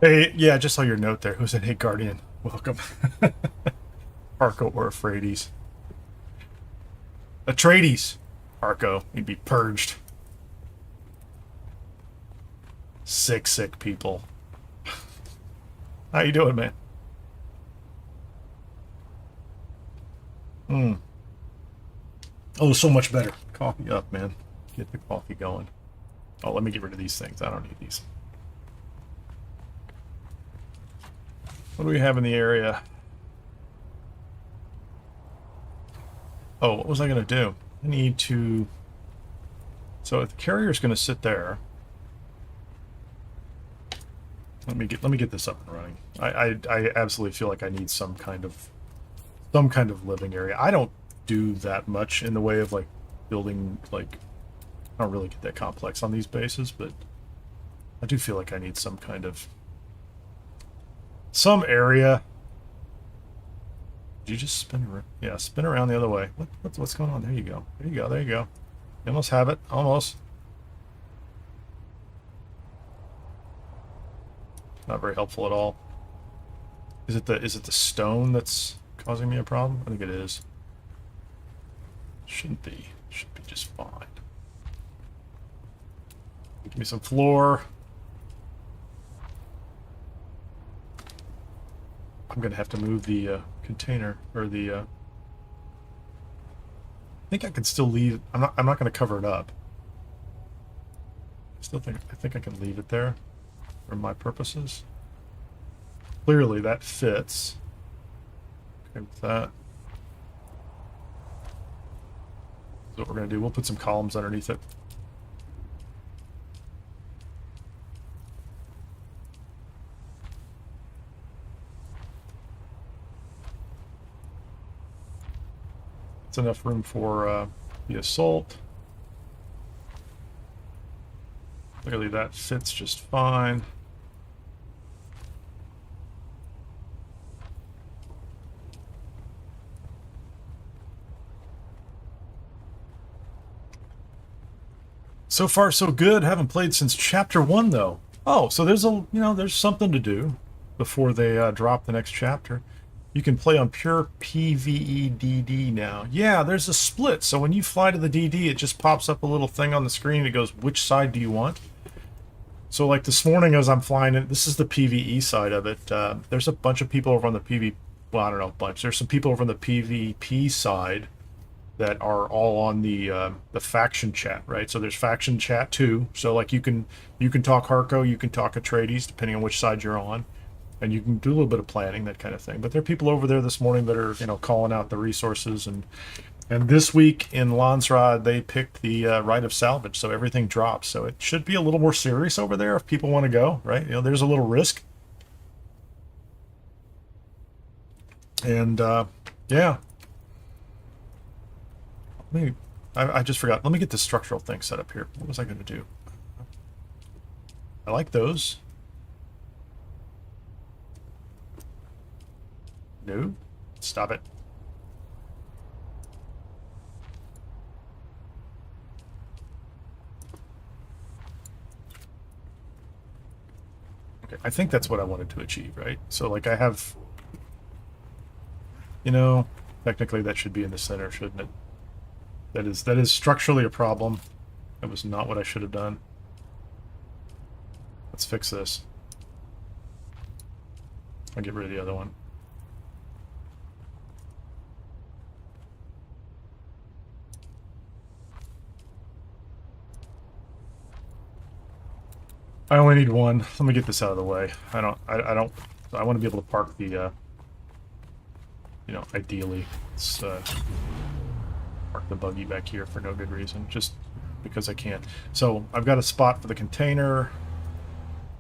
[SPEAKER 1] Hey, yeah, I just saw your note there. Who said, "Hey, Guardian, welcome." Arco or Atreides? Atreides. Arco, you'd be purged. Sick people. How you doing, man? Hmm. Oh, so much better. Coffee up, man. Get the coffee going. Oh, let me get rid of these things. I don't need these. What do we have in the area? Oh, what was I going to do? I need to... So if the carrier's going to sit there... Let me get this up and running. I absolutely feel like I need some kind of living area. I don't do that much in the way of like building, like I don't really get that complex on these bases, but I do feel like I need some area. Did you just spin around? Yeah, spin around the other way. What's going on? There you go. There you go. There you go. You almost have it. Almost. Not very helpful at all. Is it the stone that's causing me a problem? I think it is. Shouldn't be. Should be just fine. Give me some floor. I'm gonna have to move the container or the. I think I can still leave. I'm not gonna cover it up. I think I can leave it there for my purposes. Clearly that fits. Okay with that. So what we're going to do, we'll put some columns underneath it. It's enough room for the assault. Clearly that fits just fine. So far, so good. Haven't played since chapter 1, though. Oh, so there's there's something to do before they drop the next chapter. You can play on pure PvE DD now. Yeah, there's a split. So when you fly to the DD, it just pops up a little thing on the screen. It goes, which side do you want? So like this morning as I'm flying in, this is the PvE side of it. There's a bunch of people over on the PvP. Well, I don't know, a bunch. There's some people over on the PvP side that are all on the faction chat, right? So there's faction chat too. So like you can talk Harco, you can talk Atreides, depending on which side you're on, and you can do a little bit of planning, that kind of thing. But there are people over there this morning that are calling out the resources, and this week in Landsraad they picked the right of salvage, so everything drops. So it should be a little more serious over there if people want to go, right? There's a little risk, and yeah. I just forgot. Let me get this structural thing set up here. What was I going to do? I like those. No. Stop it. Okay, I think that's what I wanted to achieve, right? So like I have, technically that should be in the center, shouldn't it? That is structurally a problem. That was not what I should have done. Let's fix this. I'll get rid of the other one. I only need one. Let me get this out of the way. I want to be able to park the, ideally, it's, park the buggy back here for no good reason, just because I can. So I've got a spot for the container.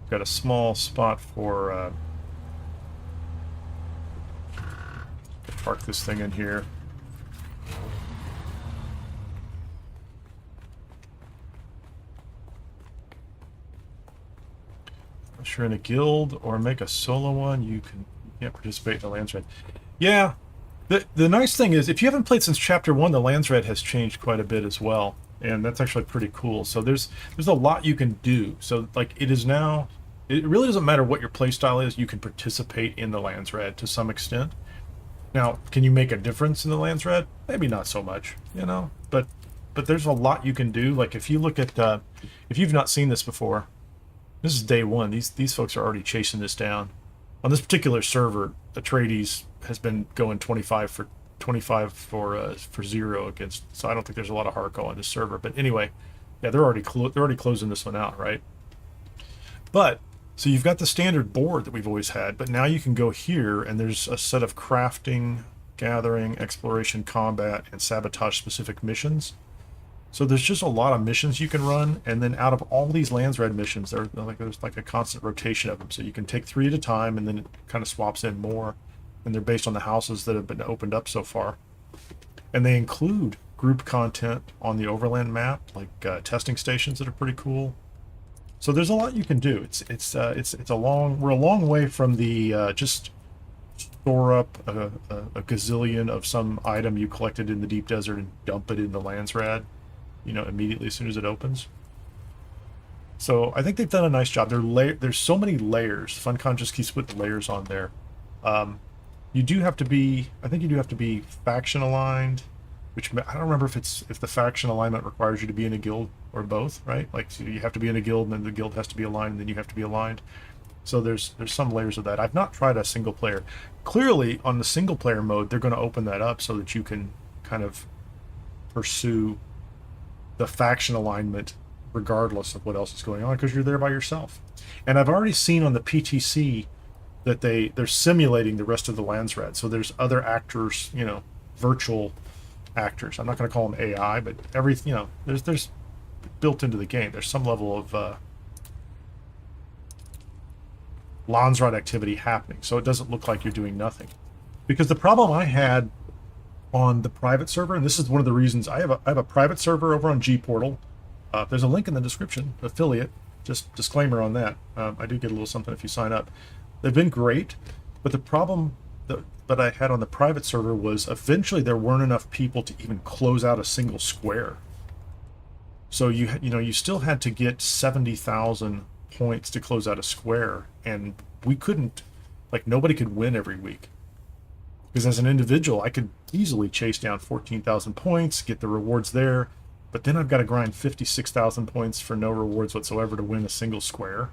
[SPEAKER 1] I've got a small spot for park this thing in here. If you're in a guild or make a solo one, you can't participate in the Landsraad. Yeah. The nice thing is, if you haven't played since chapter 1, the Landsraad has changed quite a bit as well, and that's actually pretty cool. So there's a lot you can do. So like it is now, it really doesn't matter what your playstyle is. You can participate in the Landsraad to some extent. Now, can you make a difference in the Landsraad? Maybe not so much, you know. But there's a lot you can do. Like if you look at if you've not seen this before, this is day one. These folks are already chasing this down. On this particular server, Atreides has been going 25 for 0 against. So I don't think there's a lot of hardcore on this server. But anyway, yeah, they're already closing this one out, right? But so you've got the standard board that we've always had, but now you can go here and there's a set of crafting, gathering, exploration, combat, and sabotage specific missions. So there's just a lot of missions you can run, and then out of all these Landsraad missions, there's like a constant rotation of them. So you can take 3 at a time, and then it kind of swaps in more, and they're based on the houses that have been opened up so far. And they include group content on the Overland Map, like testing stations that are pretty cool. So there's a lot you can do. We're a long way from the just store up a gazillion of some item you collected in the deep desert and dump it in the Landsraad, you know, immediately as soon as it opens. So I think they've done a nice job. There's so many layers. FunCon just keeps putting layers on there. You do have to be, I think you do have to be faction aligned, which I don't remember if the faction alignment requires you to be in a guild or both, right? Like so you have to be in a guild, and then the guild has to be aligned, and then you have to be aligned. So there's some layers of that. I've not tried a single player. Clearly, on the single player mode, they're going to open that up so that you can kind of pursue the faction alignment regardless of what else is going on, because you're there by yourself. And I've already seen on the PTC that they're simulating the rest of the Landsraad. So there's other actors, you know, virtual actors. I'm not going to call them AI, but there's built into the game. There's some level of Landsraad activity happening, so it doesn't look like you're doing nothing. Because the problem I had on the private server, and this is one of the reasons I have a private server over on Gportal. There's a link in the description, affiliate. Just disclaimer on that. I do get a little something if you sign up. They've been great, but the problem that I had on the private server was eventually there weren't enough people to even close out a single square. So you still had to get 70,000 points to close out a square, and we couldn't, like, nobody could win every week. Because as an individual, I could easily chase down 14,000 points, get the rewards there, but then I've got to grind 56,000 points for no rewards whatsoever to win a single square.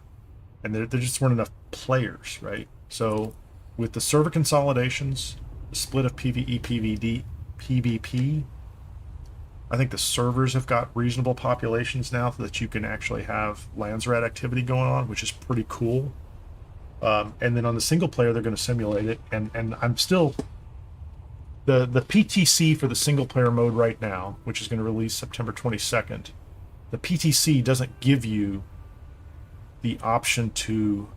[SPEAKER 1] And there just weren't enough players, right? So with the server consolidations, the split of PvE, PvP, I think the servers have got reasonable populations now so that you can actually have Landsraad activity going on, which is pretty cool. And then on the single player, they're going to simulate it. And I'm still... The PTC for the single player mode right now, which is going to release September 22nd, the PTC doesn't give you the option to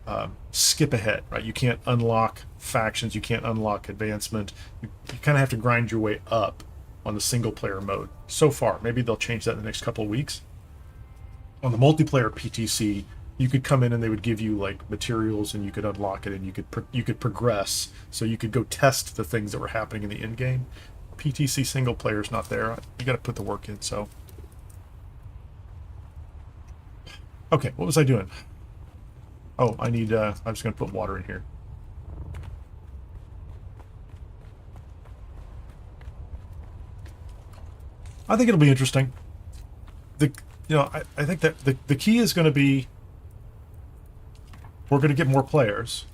[SPEAKER 1] skip ahead, right? You can't unlock factions, you can't unlock advancement. You kind of have to grind your way up on the single player mode so far. Maybe they'll change that in the next couple of weeks. On the multiplayer PTC, you could come in and they would give you like materials, and you could unlock it, and you could progress, so you could go test the things that were happening in the end game. PTC single player is not there. You got to put the work in. So okay, what was I doing? Oh, I need, I'm just going to put water in here. I think it'll be interesting. I think that the key is going to be we're going to get more players.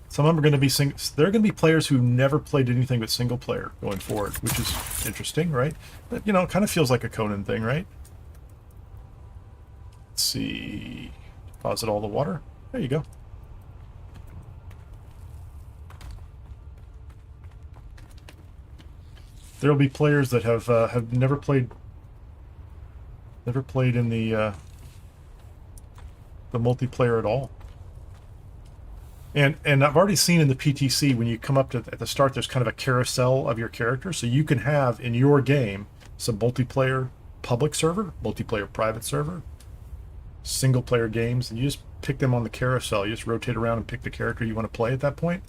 [SPEAKER 1] Some of them are going to be there are going to be players who never played anything but single player going forward, which is interesting, right? But, it kind of feels like a Conan thing, right? Let's see. Deposit all the water. There you go. There will be players that have never played in the multiplayer at all. And I've already seen in the PTC, when you come up to at the start, there's kind of a carousel of your character, so you can have in your game some multiplayer public server, multiplayer private server, single player games, and you just pick them on the carousel. You just rotate around and pick the character you want to play at that point.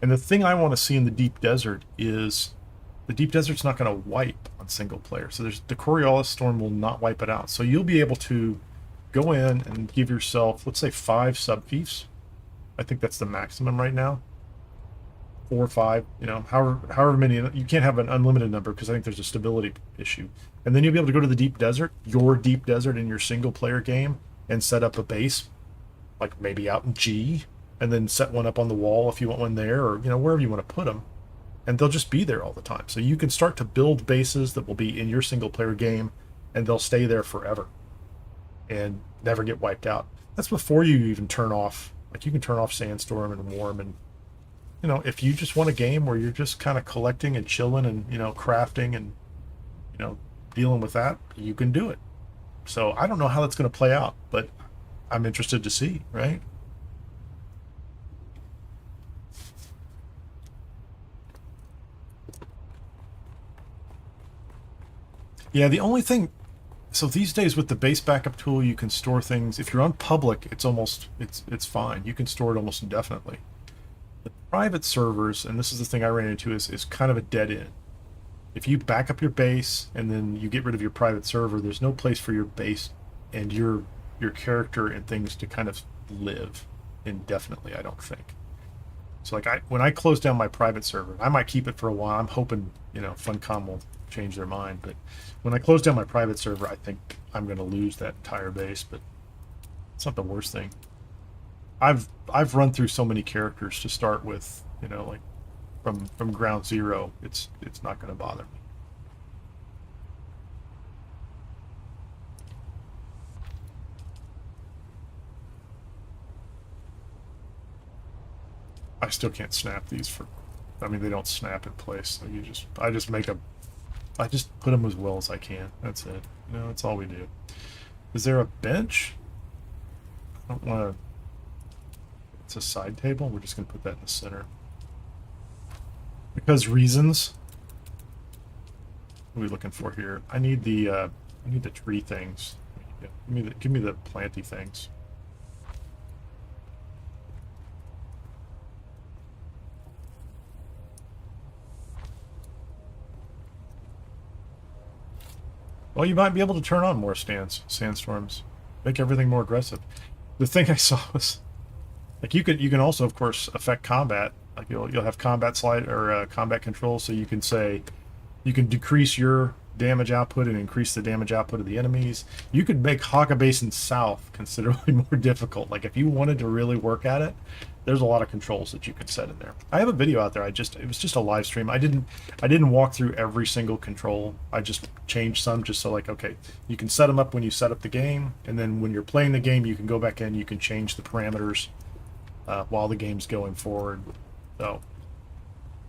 [SPEAKER 1] And the thing I want to see in the deep desert is the deep desert's not going to wipe on single player. So the Coriolis storm will not wipe it out. So you'll be able to go in and give yourself, let's say 5 subfiefs. I think that's the maximum right now. 4 or 5, you know, however many. You can't have an unlimited number because I think there's a stability issue. And then you'll be able to go to the deep desert, your deep desert in your single player game, and set up a base, like maybe out in G, and then set one up on the wall if you want one there, or, you know, wherever you want to put them. And they'll just be there all the time. So you can start to build bases that will be in your single player game, and they'll stay there forever and never get wiped out. That's before you even turn off, like you can turn off Sandstorm and Warm, and, you know, if you just want a game where you're just kind of collecting and chilling and, you know, crafting and, you know, dealing with that, you can do it. So I don't know how that's going to play out, but I'm interested to see, right? Yeah, the only thing, so these days with the base backup tool, you can store things. If you're on public, it's fine. You can store it almost indefinitely. The private servers, and this is the thing I ran into, is kind of a dead end. If you back up your base and then you get rid of your private server, there's no place for your base and your character and things to kind of live indefinitely, I don't think. So like when I close down my private server, I might keep it for a while. I'm hoping, you know, Funcom will change their mind, but when I close down my private server, I think I'm going to lose that entire base, but it's not the worst thing. I've run through so many characters to start with, you know, like from ground zero. It's not going to bother me. I still can't snap these I mean, they don't snap in place. So I just put them as well as I can. That's it. You know, that's all we do. Is there a bench? I don't want to. It's a side table. We're just going to put that in the center. Because reasons. What are we looking for here? I need the tree things. Yeah, give me the planty things. Well, you might be able to turn on more sandstorms, make everything more aggressive. The thing I saw was, like, you can also, of course, affect combat. Like you'll have combat slide or combat control, so you can say you can decrease your damage output and increase the damage output of the enemies. You could make Haga Basin South considerably more difficult. Like if you wanted to really work at it, there's a lot of controls that you could set in there. I have a video out there. It was just a live stream. I didn't walk through every single control. I just changed some just so, like, okay, you can set them up when you set up the game, and then when you're playing the game, you can go back in, you can change the parameters while the game's going forward. So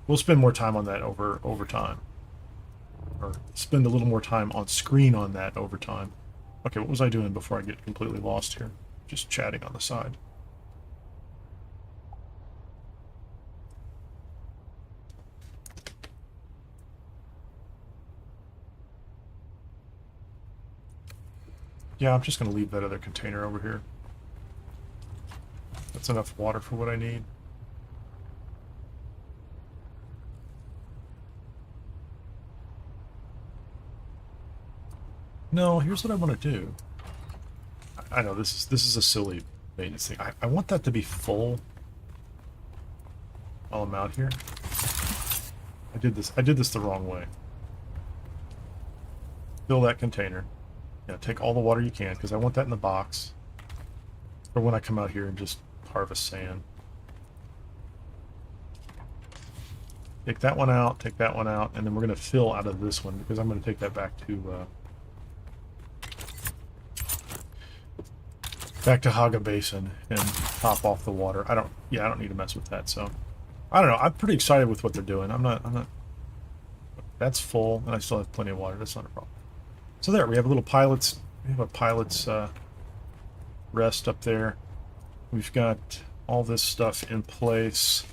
[SPEAKER 1] we'll spend more time on that over time, or spend a little more time on screen on that over time. Okay, what was I doing before I get completely lost here? Just chatting on the side. Yeah, I'm just going to leave that other container over here. That's enough water for what I need. No, here's what I want to do. I know this is a silly maintenance thing. I want that to be full while I'm out here. I did this the wrong way. Fill that container. Yeah, take all the water you can, because I want that in the box for when I come out here and just harvest sand. Take that one out, and then we're going to fill out of this one, because I'm going to take that back to Haga Basin and top off the water. I don't need to mess with that, so I don't know. I'm pretty excited with what they're doing. I'm not that's full, and I still have plenty of water. That's not a problem. So there, we have a pilot's rest up there. We've got all this stuff in place.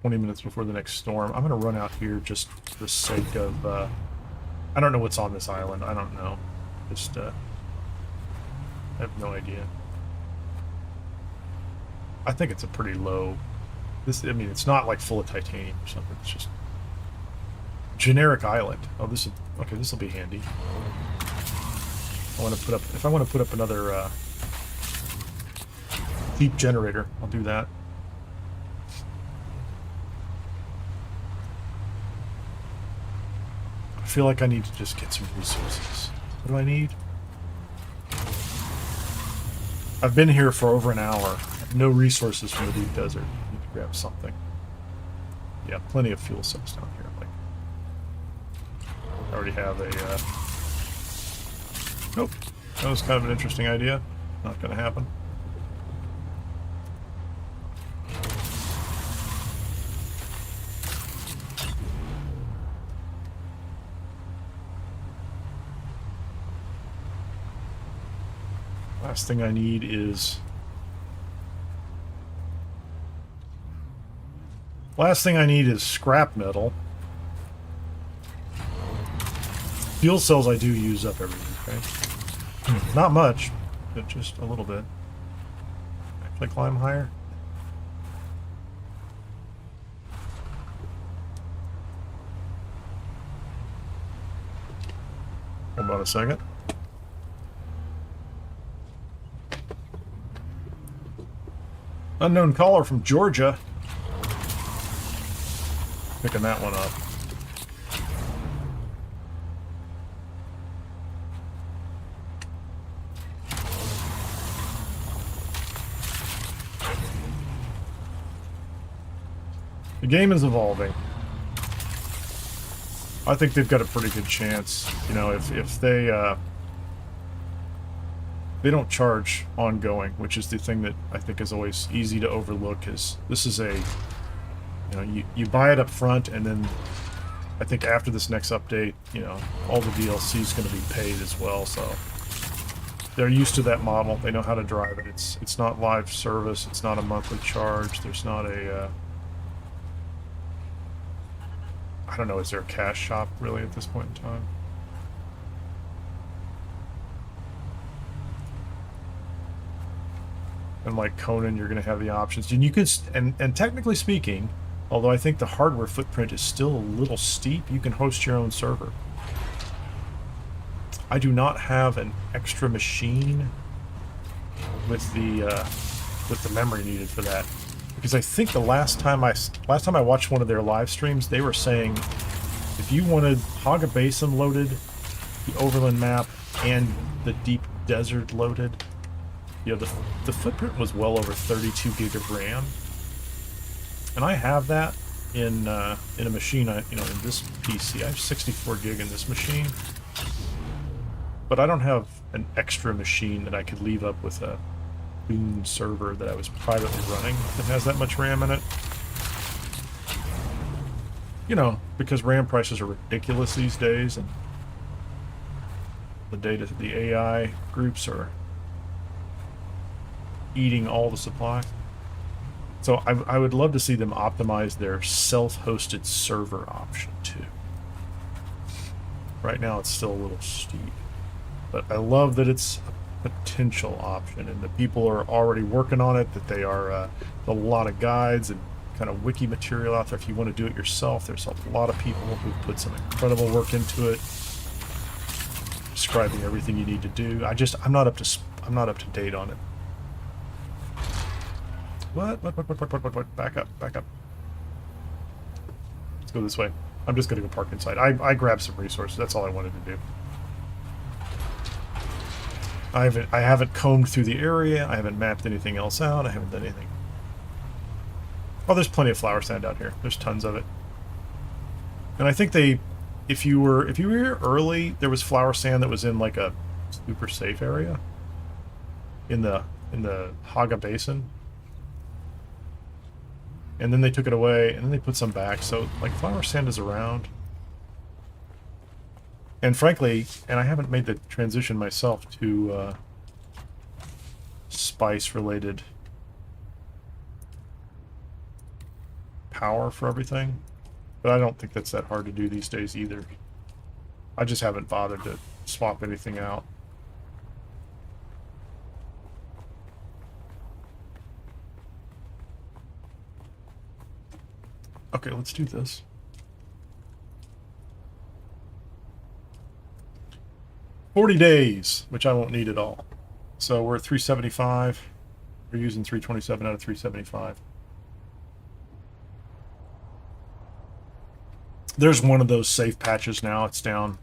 [SPEAKER 1] 20 minutes before the next storm. I'm going to run out here just for the sake of... I don't know what's on this island. I don't know. Just, I have no idea. I think it's a pretty low... I mean, it's not like full of titanium or something. It's just... generic island. Oh, this will be handy. I want to put up, if I want to put up another cheap generator, I'll do that. I feel like I need to just get some resources. What do I need? I've been here for over an hour. I have no resources from the deep desert. I need to grab something. Yeah, plenty of fuel cells down here. Like, I already have a. Nope. That was kind of an interesting idea. Not going to happen. Last thing I need is... Last thing I need is scrap metal. Fuel cells I do use up every week, right? Not much, but just a little bit. Actually climb higher. Hold on a second. Unknown caller from Georgia. Picking that one up. The game is evolving. I think they've got a pretty good chance. You know, if they don't charge ongoing, which is the thing that I think is always easy to overlook. Is this is a, you know, you buy it up front, and then I think after this next update, you know, all the DLC is going to be paid as well. So they're used to that model. They know how to drive it. It's not live service. It's not a monthly charge. There's not a I don't know. Is there a cash shop really at this point in time? And like Conan, you're going to have the options, and you could, and technically speaking, although I think the hardware footprint is still a little steep, you can host your own server. I do not have an extra machine with the memory needed for that, because I think the last time I watched one of their live streams, they were saying if you wanted Haga Basin loaded, the Overland Map, and the Deep Desert loaded, you know, the footprint was well over 32 gig of RAM, and I have that in a machine. You know, in this PC, I have 64 gig in this machine, but I don't have an extra machine that I could leave up with a Dune server that I was privately running that has that much RAM in it. You know, because RAM prices are ridiculous these days, and the AI groups are eating all the supply. So I would love to see them optimize their self-hosted server option too. Right now it's still a little steep, but I love that it's a potential option, and that people are already working on it, that they are a lot of guides and kind of wiki material out there. If you want to do it yourself, there's a lot of people who've put some incredible work into it, describing everything you need to do. I'm not up to date on it. What? Back up. Let's go this way. I'm just going to go park inside. I grabbed some resources. That's all I wanted to do. I haven't combed through the area. I haven't mapped anything else out. I haven't done anything. Oh, there's plenty of flower sand out here. There's tons of it. And I think if you were here early, there was flower sand that was in like a super safe area in the Haga Basin. And then they took it away, and then they put some back. So, like, flower sand is around. And frankly, and I haven't made the transition myself to spice-related power for everything. But I don't think that's that hard to do these days either. I just haven't bothered to swap anything out. Okay, let's do this. 40 days, which I won't need at all. So we're at 375. We're using 327 out of 375. There's one of those safe patches now. It's down.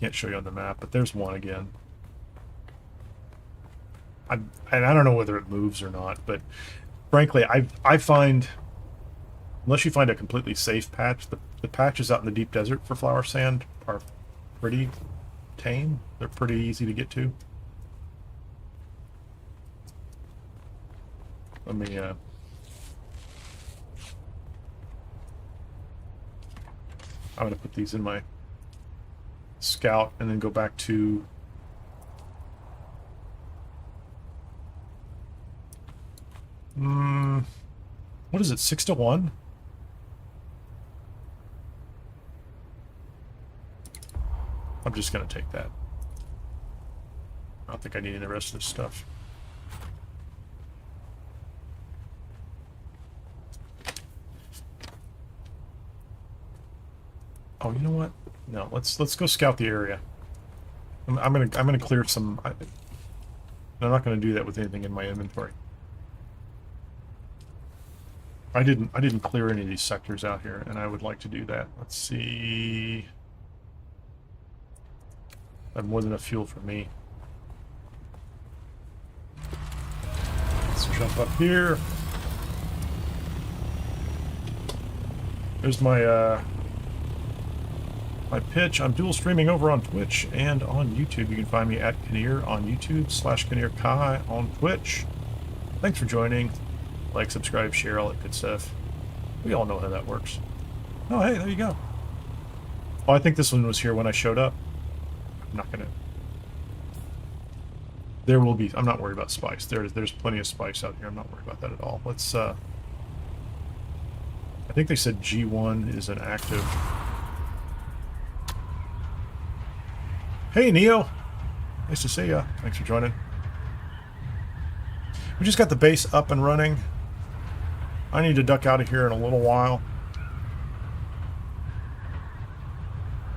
[SPEAKER 1] Can't show you on the map, but there's one again. And I don't know whether it moves or not, but frankly, I find, unless you find a completely safe patch, the patches out in the deep desert for flower sand are pretty tame. They're pretty easy to get to. Let me I'm going to put these in my scout and then go back to what is it, 6 to 1? I'm just going to take that. I don't think I need any of the rest of this stuff. Oh, you know what? No, let's go scout the area. I'm gonna clear some. I'm not gonna do that with anything in my inventory. I didn't clear any of these sectors out here, and I would like to do that. Let's see. I have more than enough fuel for me. Let's jump up here. There's my my pitch. I'm dual streaming over on Twitch and on YouTube. You can find me at Kinnear on YouTube / Kai on Twitch. Thanks for joining. Like, subscribe, share, all that good stuff. We all know how that works. Oh, hey, there you go. Oh, I think this one was here when I showed up. I'm not gonna... There will be... I'm not worried about spice. There's plenty of spice out here. I'm not worried about that at all. Let's, I think they said G1 is an active... Hey, Neo! Nice to see ya. Thanks for joining. We just got the base up and running. I need to duck out of here in a little while.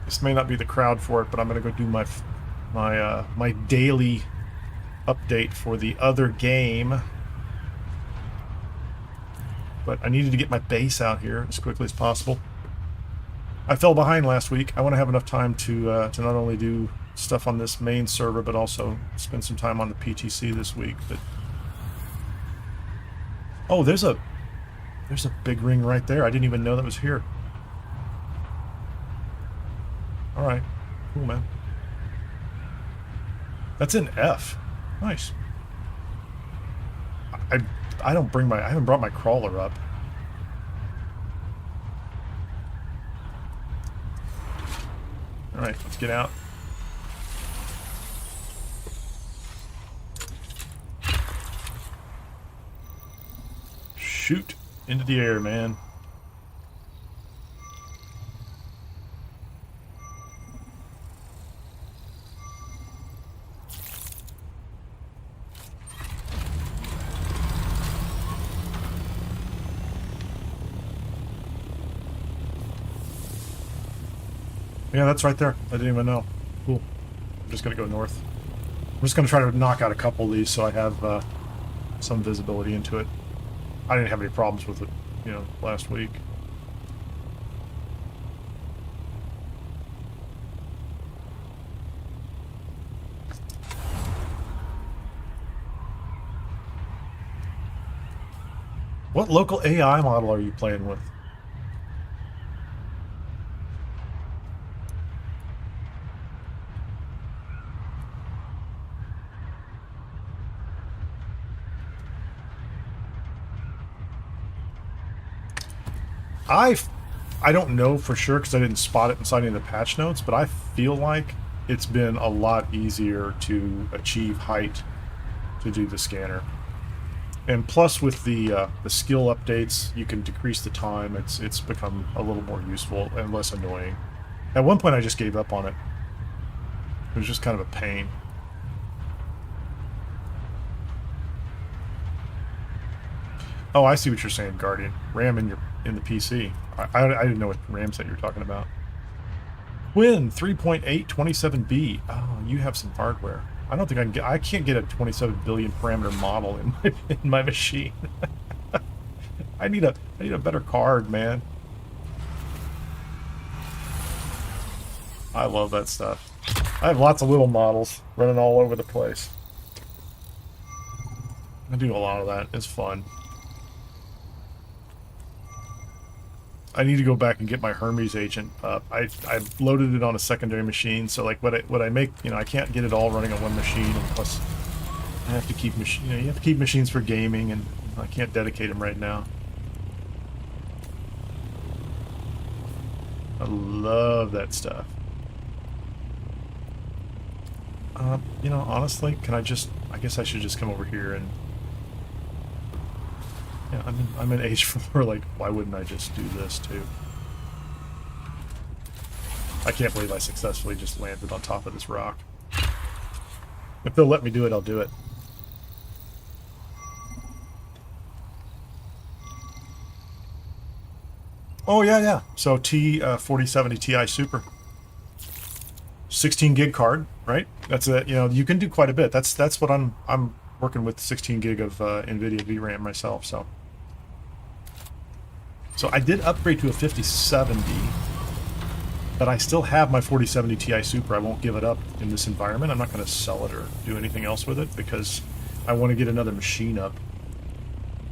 [SPEAKER 1] This may not be the crowd for it, but I'm going to go do my daily update for the other game. But I needed to get my base out here as quickly as possible. I fell behind last week. I want to have enough time to not only do stuff on this main server, but also spend some time on the PTC this week. But oh, there's a big ring right there. I didn't even know that was here. All right, cool, man. That's in F. Nice. I haven't brought my crawler up. All right, let's get out. Shoot into the air, man. Yeah, that's right there. I didn't even know. Cool. I'm just going to go north. I'm just going to try to knock out a couple of these so I have some visibility into it. I didn't have any problems with it, you know, last week. What local AI model are you playing with? I don't know for sure because I didn't spot it inside any of the patch notes, but I feel like it's been a lot easier to achieve height to do the scanner. And plus with the skill updates, you can decrease the time. It's become a little more useful and less annoying. At one point I just gave up on it. It was just kind of a pain. Oh, I see what you're saying, Guardian. RAM in the PC. I didn't know what RAM set you were talking about. Twin 3.827B. Oh, you have some hardware. I don't think I can get. I can't get a 27 billion parameter model in my machine. I need a better card, man. I love that stuff. I have lots of little models running all over the place. I do a lot of that. It's fun. I need to go back and get my Hermes agent up. I loaded it on a secondary machine, so like what I make, I can't get it all running on one machine, and plus I have to keep you have to keep machines for gaming, and I can't dedicate them right now. I love that stuff. Honestly, I guess I should just come over here and... Yeah, I'm in age 4, like, why wouldn't I just do this, too? I can't believe I successfully just landed on top of this rock. If they'll let me do it, I'll do it. Oh, yeah. So, 4070 Ti Super. 16 gig card, right? That's you can do quite a bit. That's what I'm working with, 16 gig of NVIDIA VRAM myself, so I did upgrade to a 5070, but I still have my 4070 Ti Super. I won't give it up in this environment. I'm not going to sell it or do anything else with it because I want to get another machine up,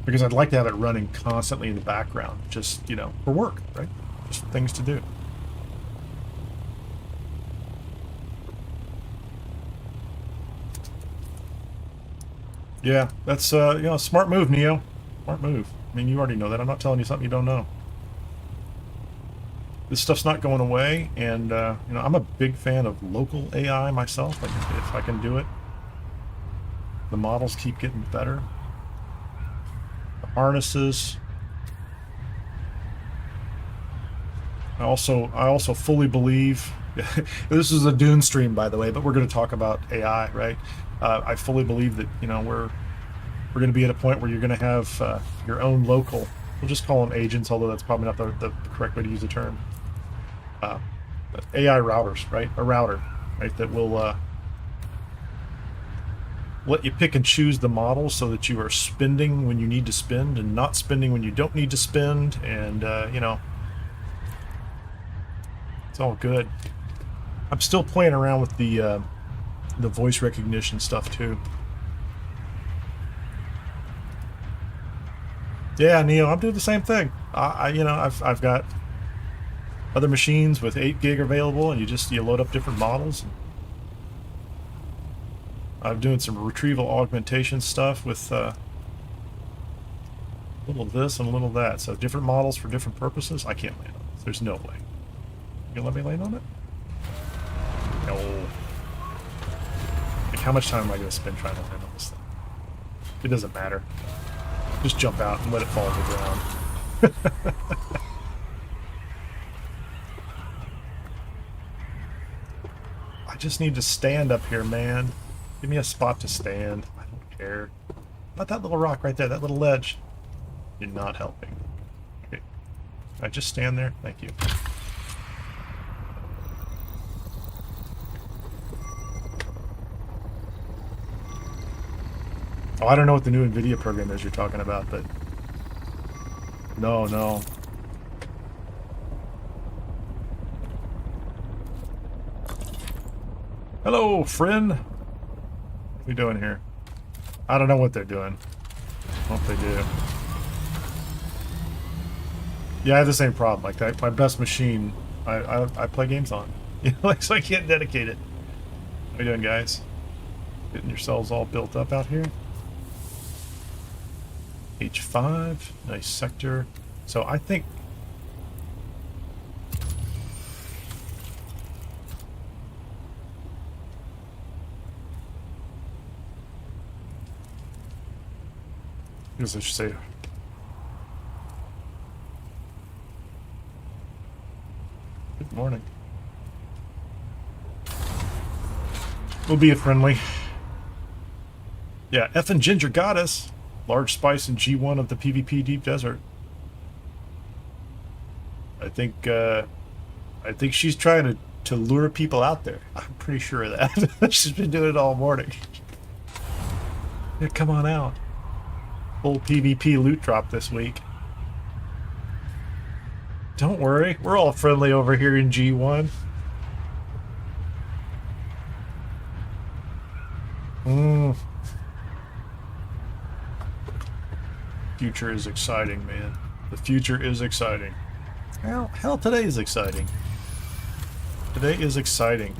[SPEAKER 1] because I'd like to have it running constantly in the background, just for work, right? Just things to do. Yeah, that's a smart move, Neo. Smart move. I mean, you already know that. I'm not telling you something you don't know. This stuff's not going away, and I'm a big fan of local AI myself. Like, if I can do it. The models keep getting better. The harnesses. I also fully believe. This is a Dune stream, by the way, but we're going to talk about AI, right? I fully believe that we're going to be at a point where you're going to have your own local. We'll just call them agents, although that's probably not the correct way to use the term. AI routers, right? A router, right? That will let you pick and choose the models so that you are spending when you need to spend and not spending when you don't need to spend, and it's all good. I'm still playing around with the voice recognition stuff too. Yeah, Neo, I'm doing the same thing. I've got other machines with 8 gig available, and you load up different models. I'm doing some retrieval augmentation stuff with a little of this and a little of that. So different models for different purposes. I can't land on this. There's no way. You gonna let me land on it? No. Like, how much time am I going to spend trying to land on this thing? It doesn't matter. Just jump out and let it fall to the ground. I just need to stand up here, man. Give me a spot to stand. I don't care. Not that little rock right there, that little ledge. You're not helping. Okay. Can I just stand there? Thank you. Oh, I don't know what the new NVIDIA program is you're talking about, but... No. Hello, friend. What are we doing here? I don't know what they're doing. I hope they do. Yeah, I have the same problem. Like, my best machine, I play games on. So I can't dedicate it. How you doing, guys? Getting yourselves all built up out here? H5, nice sector. So I think... I guess I should say... Good morning. We'll be friendly. Yeah, F and Ginger got us. Large spice in G1 of the PvP Deep Desert. I think she's trying to lure people out there. I'm pretty sure of that. She's been doing it all morning. Yeah, come on out. Full PvP loot drop this week. Don't worry, we're all friendly over here in G1. Future is exciting, man. The future is exciting. Hell, today is exciting. Today is exciting.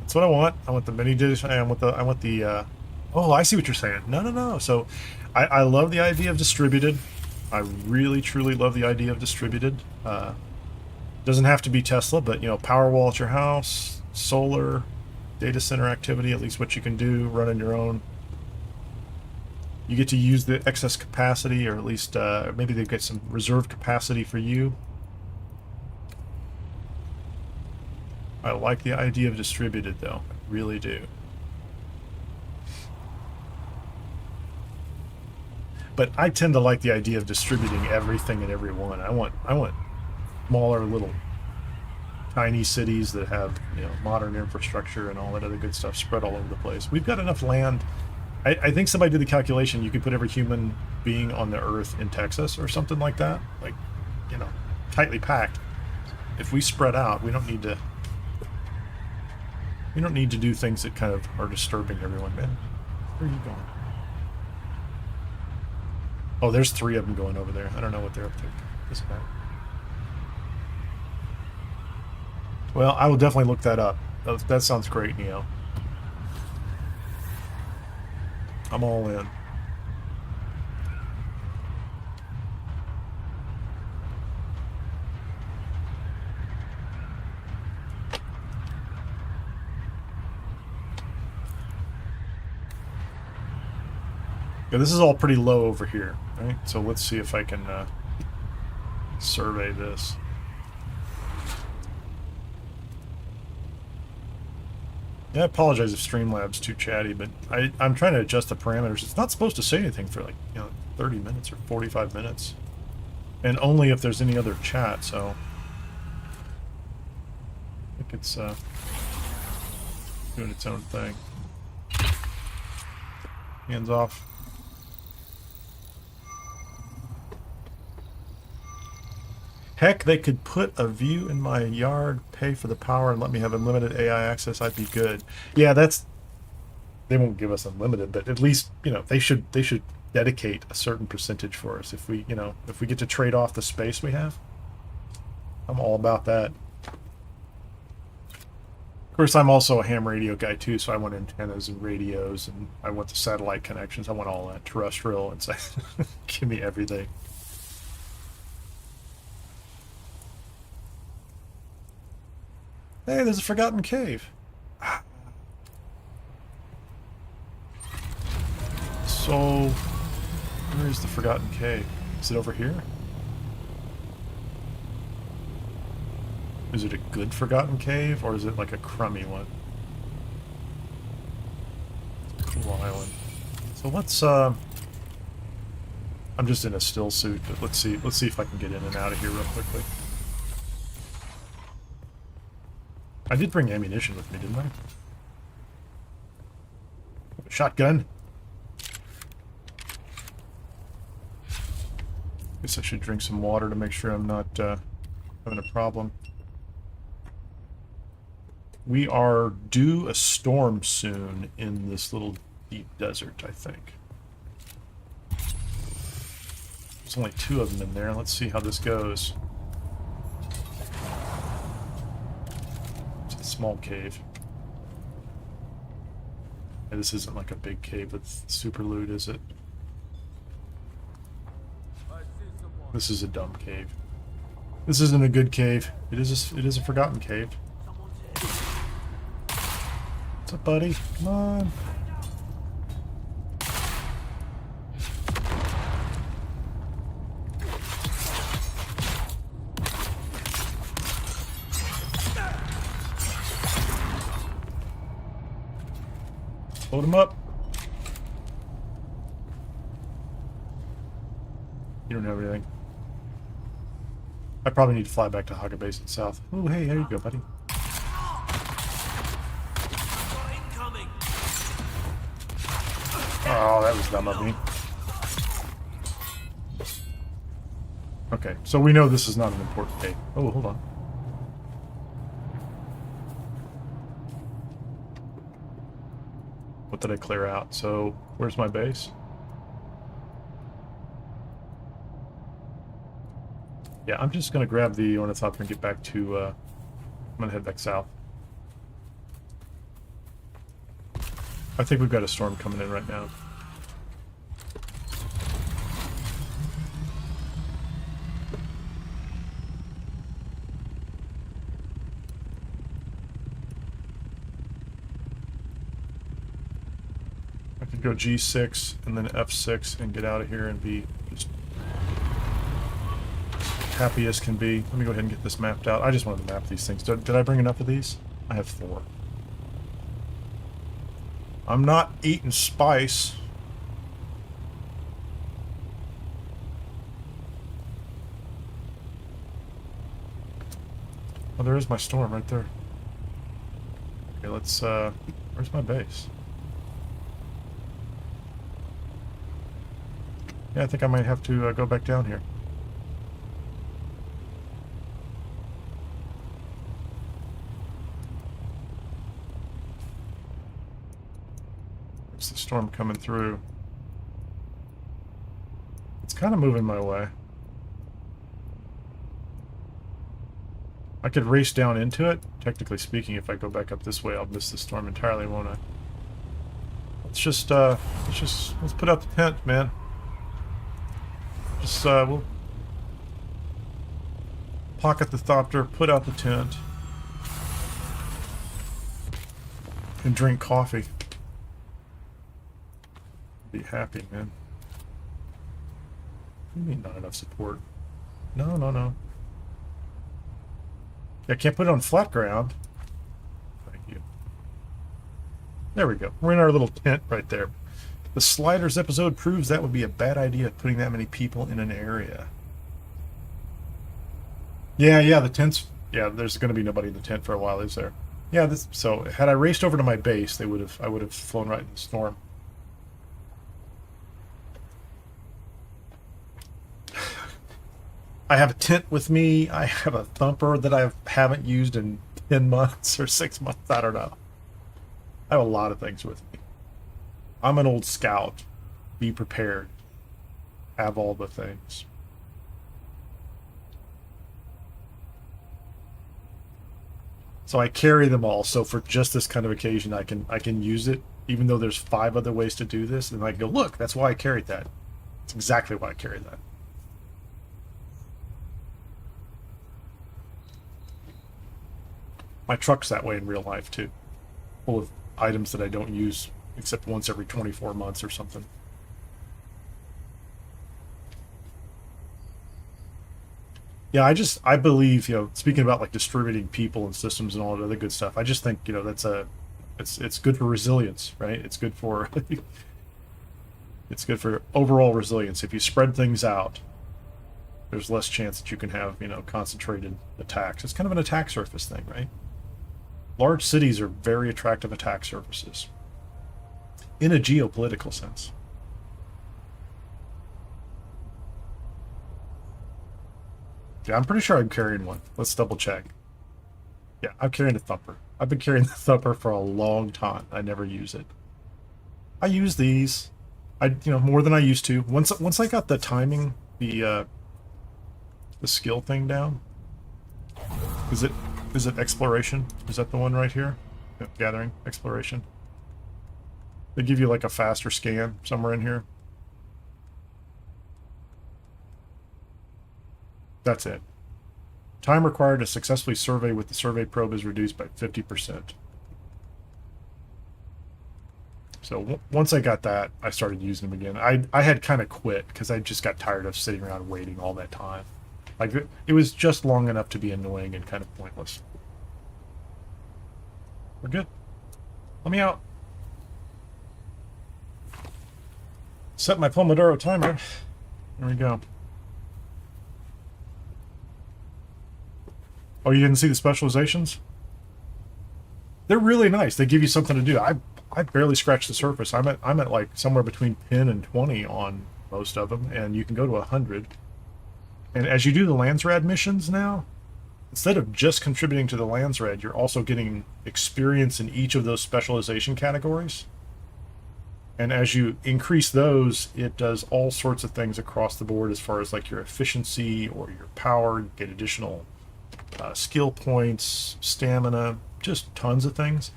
[SPEAKER 1] That's what I want. I want the mini dish. I want the. Oh, I see what you're saying. No. So, I love the idea of distributed. I really, truly love the idea of distributed. Doesn't have to be Tesla, but, you know, Powerwall at your house, solar, data center activity, at least what you can do, running your own. You get to use the excess capacity, or at least maybe they get some reserve capacity for you. I like the idea of distributed, though. I really do. But I tend to like the idea of distributing everything and everyone. I want smaller, little, tiny cities that have, you know, modern infrastructure and all that other good stuff spread all over the place. We've got enough land. I think somebody did the calculation. You could put every human being on the Earth in Texas or something like that. Like, you know, tightly packed. If we spread out, we don't need to. We don't need to do things that kind of are disturbing everyone, man. Where are you going? Oh, there's 3 of them going over there. I don't know what they're up to. Doesn't matter. Well, I will definitely look that up. That sounds great, Neo. I'm all in. Yeah, this is all pretty low over here, right? So let's see if I can survey this. Yeah, I apologize if Streamlab's too chatty, but I'm trying to adjust the parameters. It's not supposed to say anything for, like, you know, 30 minutes or 45 minutes. And only if there's any other chat, so I think it's doing its own thing. Hands off. Heck, they could put a view in my yard, pay for the power, and let me have unlimited AI access. I'd be good. Yeah, that's... They won't give us unlimited, but at least, you know, they should dedicate a certain percentage for us. If we, you know, if we get to trade off the space we have, I'm all about that. Of course, I'm also a ham radio guy too, so I want antennas and radios, and I want the satellite connections. I want all that terrestrial, and so give me everything. Hey, there's a forgotten cave. So, where is the forgotten cave? Is it over here? Is it a good forgotten cave, or is it like a crummy one? Cool island. So let's, I'm just in a still suit, but let's see if I can get in and out of here real quickly. I did bring ammunition with me, didn't I? Shotgun. Guess I should drink some water to make sure I'm not having a problem. We are due a storm soon in this little deep desert, I think. There's only 2 of them in there. Let's see how this goes. Small cave. And this isn't like a big cave with super loot, is it? This is a dumb cave. This isn't a good cave. It is a forgotten cave. What's up, buddy? Come on. Load him up. You don't have anything. I probably need to fly back to Haga Basin South. Oh, hey, there you go, buddy. Oh, that was dumb of me. Okay, so we know this is not an important date. Oh, hold on. What did I clear out? So, where's my base? Yeah, I'm just going to grab the ornithopter and get back to, I'm going to head back south. I think we've got a storm coming in right now. I could go G6 and then F6 and get out of here and be just happy as can be. Let me go ahead and get this mapped out. I just wanted to map these things. Did I bring enough of these? I have 4. I'm not eating spice. Oh, there is my storm right there. Okay, let's, where's my base? Yeah, I think I might have to go back down here. There's the storm coming through. It's kind of moving my way. I could race down into it. Technically speaking, if I go back up this way, I'll miss the storm entirely, won't I? Let's put out the tent, man. We'll pocket the thopter, put out the tent, and drink coffee. Be happy, man. What do you mean not enough support? No, no, no. I can't put it on flat ground. Thank you. There we go. We're in our little tent right there. The Sliders episode proves that would be a bad idea, putting that many people in an area. Yeah, the tent's... Yeah, there's going to be nobody in the tent for a while, is there? Yeah, so had I raced over to my base, I would have flown right in the storm. I have a tent with me. I have a thumper that I haven't used in 10 months or 6 months. I don't know. I have a lot of things with me. I'm an old scout. Be prepared. Have all the things. So I carry them all. So for just this kind of occasion, I can use it, even though there's 5 other ways to do this. And I can go, look, that's why I carried that. That's exactly why I carried that. My truck's that way in real life too, full of items that I don't use except once every 24 months or something. Yeah, I believe, speaking about like distributing people and systems and all that other good stuff, I just think, it's good for resilience, right? It's good for it's good for overall resilience. If you spread things out, there's less chance that you can have, concentrated attacks. It's kind of an attack surface thing, right? Large cities are very attractive attack surfaces in a geopolitical sense. Yeah, I'm pretty sure I'm carrying one. Let's double check. Yeah, I'm carrying a thumper. I've been carrying the thumper for a long time. I never use it. I use these, more than I used to. Once I got the timing, the skill thing down. Is it exploration? Is that the one right here? Yeah, gathering, exploration. They give you like a faster scan somewhere in here. That's it. Time required to successfully survey with the survey probe is reduced by 50%. So once I got that, I started using them again. I had kind of quit because I just got tired of sitting around waiting all that time. Like, it was just long enough to be annoying and kind of pointless. We're good. Let me out. Set my Pomodoro timer. There we go. Oh, you didn't see the specializations? They're really nice. They give you something to do. I barely scratched the surface. I'm at like somewhere between 10 and 20 on most of them, and you can go to 100. And as you do the Landsraad missions now, instead of just contributing to the Landsraad, you're also getting experience in each of those specialization categories. And as you increase those, it does all sorts of things across the board as far as like your efficiency or your power. You get additional skill points, stamina, just tons of things.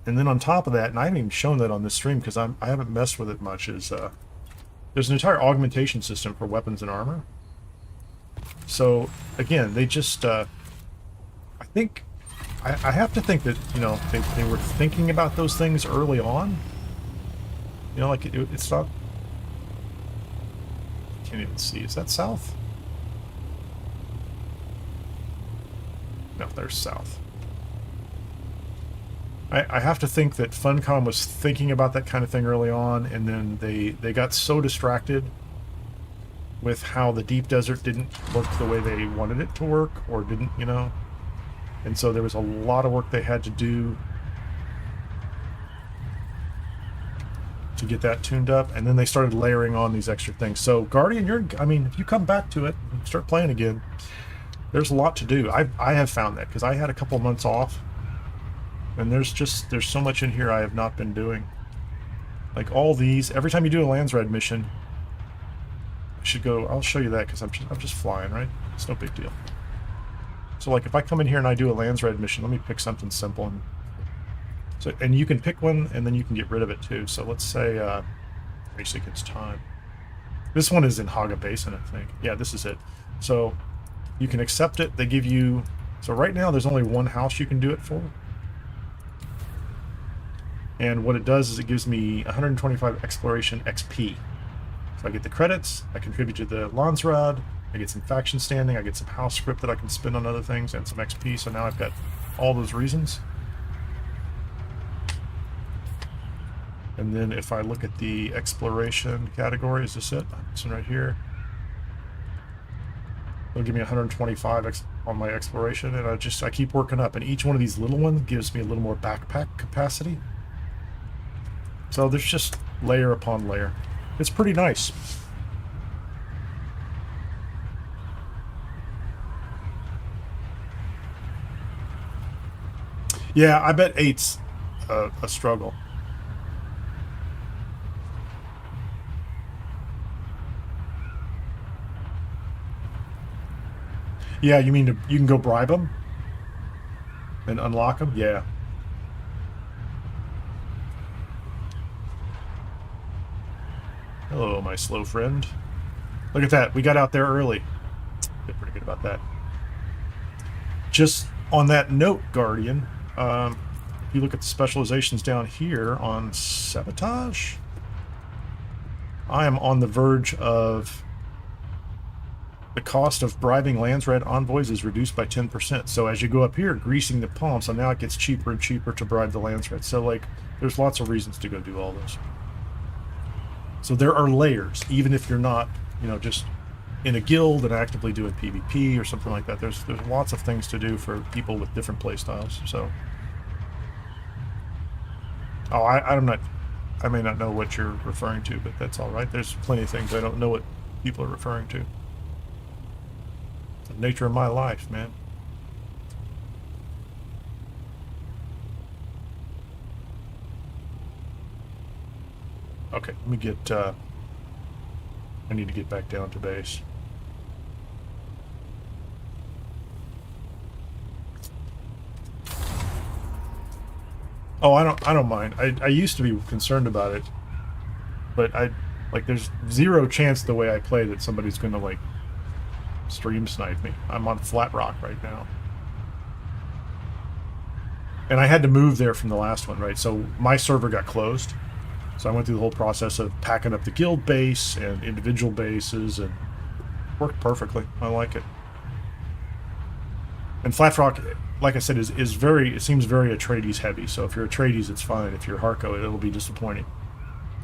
[SPEAKER 1] And then on top of that, and I haven't even shown that on this stream because I haven't messed with it much, is there's an entire augmentation system for weapons and armor. So again, they just I think I have to think that, you know, they were thinking about those things early on. You know, like it's not. Can't even see. Is that south? No, there's south. I have to think that Funcom was thinking about that kind of thing early on, and then they got so distracted with how the deep desert didn't work the way they wanted it to work, or didn't, you know. And so there was a lot of work they had to do to get that tuned up, and then they started layering on these extra things. So Guardian, I mean, if you come back to it and start playing again, there's a lot to do. I have found that because I had a couple months off, and there's so much in here I have not been doing. Like all these, every time you do a Landsraad mission, I should go. I'll show you that because I'm just flying, right? It's no big deal. So like if I come in here and I do a Landsraad mission, let me pick something simple, and you can pick one and then you can get rid of it too. So let's say race against time. This one is in Haga Basin, I think. Yeah, this is it. So you can accept it. They give you, so right now there's only one house you can do it for. And what it does is it gives me 125 exploration XP. So I get the credits, I contribute to the Landsraad, I get some faction standing, I get some house script that I can spend on other things, and some XP. So now I've got all those reasons. And then if I look at the exploration category, is this it? This one right here. It'll give me 125 on my exploration, and I keep working up. And each one of these little ones gives me a little more backpack capacity. So there's just layer upon layer. It's pretty nice. Yeah, I bet 8's a struggle. Yeah, you mean you can go bribe them and unlock them? Yeah. Hello, my slow friend. Look at that. We got out there early. Feel pretty good about that. Just on that note, Guardian, if you look at the specializations down here on sabotage, I am on the verge of the cost of bribing Landsraad envoys is reduced by 10%. So as you go up here, greasing the palm, so now it gets cheaper and cheaper to bribe the Landsraad. So like, there's lots of reasons to go do all this. So there are layers, even if you're not, you know, just in a guild and actively doing PvP or something like that. There's lots of things to do for people with different play styles. So, oh, I may not know what you're referring to, but that's all right. There's plenty of things I don't know what people are referring to. It's the nature of my life, man. Okay, let me get, I need to get back down to base. Oh, I don't mind. I used to be concerned about it, but there's zero chance the way I play that somebody's gonna, like, stream snipe me. I'm on Flat Rock right now. And I had to move there from the last one, right? So my server got closed. So I went through the whole process of packing up the guild base and individual bases, and it worked perfectly. I like it. And Flat Rock, like I said, is very, it seems very Atreides heavy. So if you're Atreides, it's fine. If you're Harko, it'll be disappointing.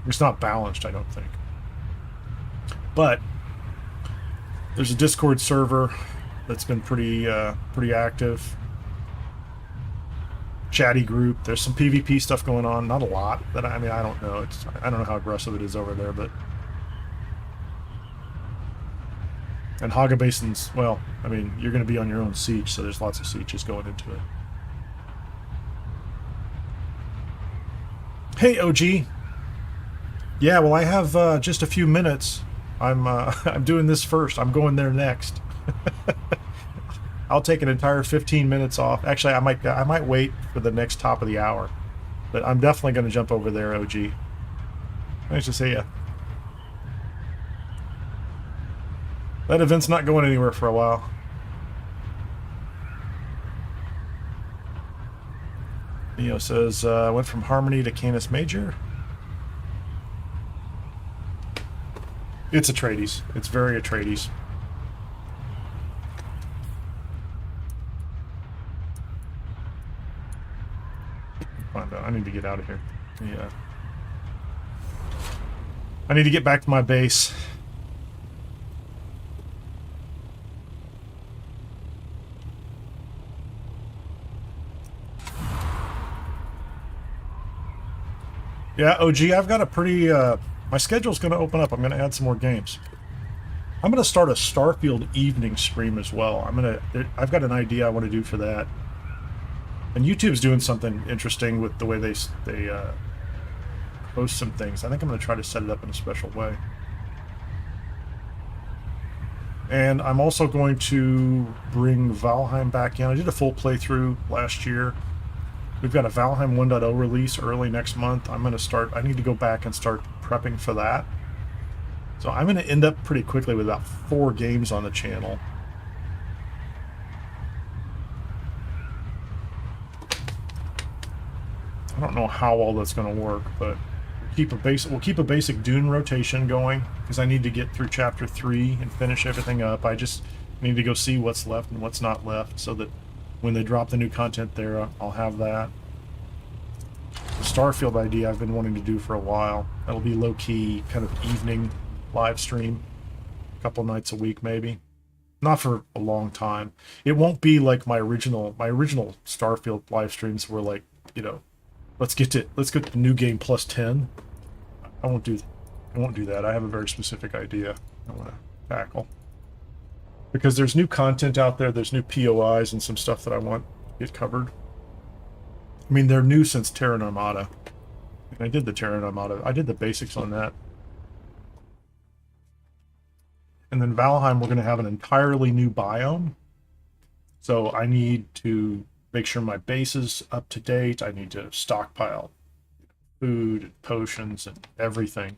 [SPEAKER 1] It's not balanced, I don't think. But there's a Discord server that's been pretty active. chatty group. There's some PvP stuff going on. Not a lot. But I mean, I don't know. I don't know how aggressive it is over there, but. And Haga Basin's, well, I mean, you're going to be on your own siege, so there's lots of sieges going into it. Hey, OG. Yeah, well, I have just a few minutes. I'm I'm doing this first. I'm going there next. I'll take an entire 15 minutes off. Actually, I might wait for the next top of the hour, but I'm definitely going to jump over there, OG. Nice to see ya. That event's not going anywhere for a while. Neo says, went from Harmony to Canis Major. It's Atreides. It's very Atreides. Find out. I need to get out of here. Yeah. I need to get back to my base. Yeah, OG, I've got a pretty, my schedule's going to open up. I'm going to add some more games. I'm going to start a Starfield evening stream as well. I've got an idea I want to do for that. And YouTube's doing something interesting with the way they post some things. I think I'm going to try to set it up in a special way. And I'm also going to bring Valheim back in. I did a full playthrough last year. We've got a Valheim 1.0 release early next month. I need to go back and start prepping for that. So I'm going to end up pretty quickly with about 4 games on the channel. I don't know how all that's going to work, but we'll keep a basic Dune rotation going, because I need to get through Chapter 3 and finish everything up. I just need to go see what's left and what's not left, so that when they drop the new content there, I'll have that. The Starfield idea I've been wanting to do for a while. That'll be low-key, kind of evening live stream. A couple nights a week, maybe. Not for a long time. It won't be like my original Starfield live streams were like, you know, let's get the new game plus 10. I won't do that. I have a very specific idea I want to tackle. Because there's new content out there, there's new POIs and some stuff that I want to get covered. I mean, they're new since Terran Armada. I did the Terran Armada. I did the basics on that. And then Valheim, we're going to have an entirely new biome. So I need to make sure my base is up to date. I need to stockpile food and potions and everything.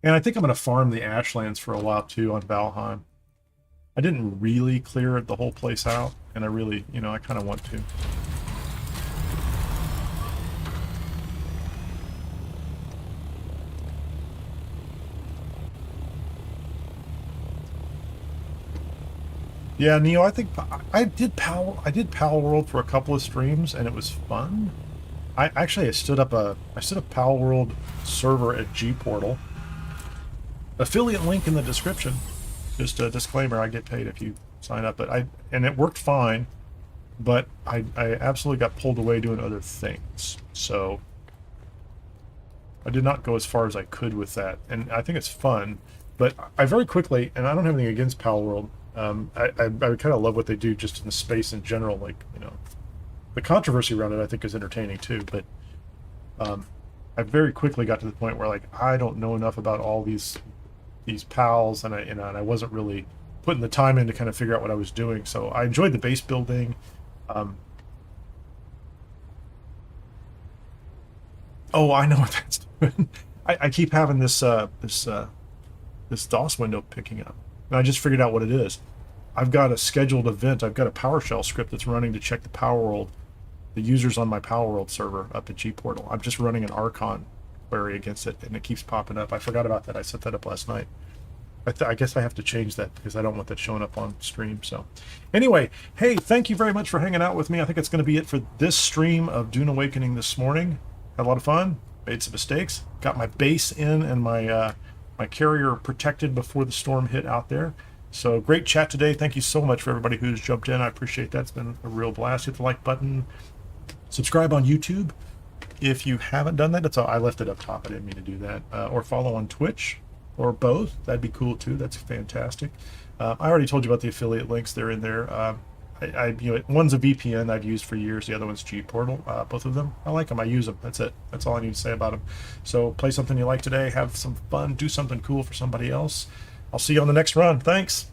[SPEAKER 1] And I think I'm going to farm the Ashlands for a while too on Valheim. I didn't really clear the whole place out, and I really, you know, I kind of want to. Yeah, Neo, I think I did Pal World for a couple of streams, and it was fun. I stood up Pal World server at G-Portal. Affiliate link in the description. Just a disclaimer, I get paid if you sign up, and it worked fine, but I absolutely got pulled away doing other things. So I did not go as far as I could with that, and I think it's fun, but I very quickly, and I don't have anything against Pal World, I kind of love what they do just in the space in general, like, you know, the controversy around it I think is entertaining too, but I very quickly got to the point where, like, I don't know enough about all these pals, and I wasn't really putting the time in to kind of figure out what I was doing. So I enjoyed the base building. Oh, I know what that's doing. I keep having this DOS window picking up, and I just figured out what it is. I've got a scheduled event. I've got a PowerShell script that's running to check the users on my PowerWorld server up at G-Portal. I'm just running an Archon query against it, and it keeps popping up. I forgot about that. I set that up last night. I guess I have to change that because I don't want that showing up on stream. So anyway, hey, thank you very much for hanging out with me. I think it's going to be it for this stream of Dune Awakening this morning. Had a lot of fun, made some mistakes, got my base in and my my carrier protected before the storm hit out there. So great chat today. Thank you so much for everybody who's jumped in. I appreciate that. It's been a real blast. Hit the like button. Subscribe on YouTube if you haven't done that. That's all. I left it up top. I didn't mean to do that. Or follow on Twitch, or both. That'd be cool too. That's fantastic. I already told you about the affiliate links. They're in there. One's a VPN I've used for years. The other one's G-Portal. Both of them, I like them. I use them. That's it. That's all I need to say about them. So play something you like today. Have some fun. Do something cool for somebody else. I'll see you on the next run. Thanks.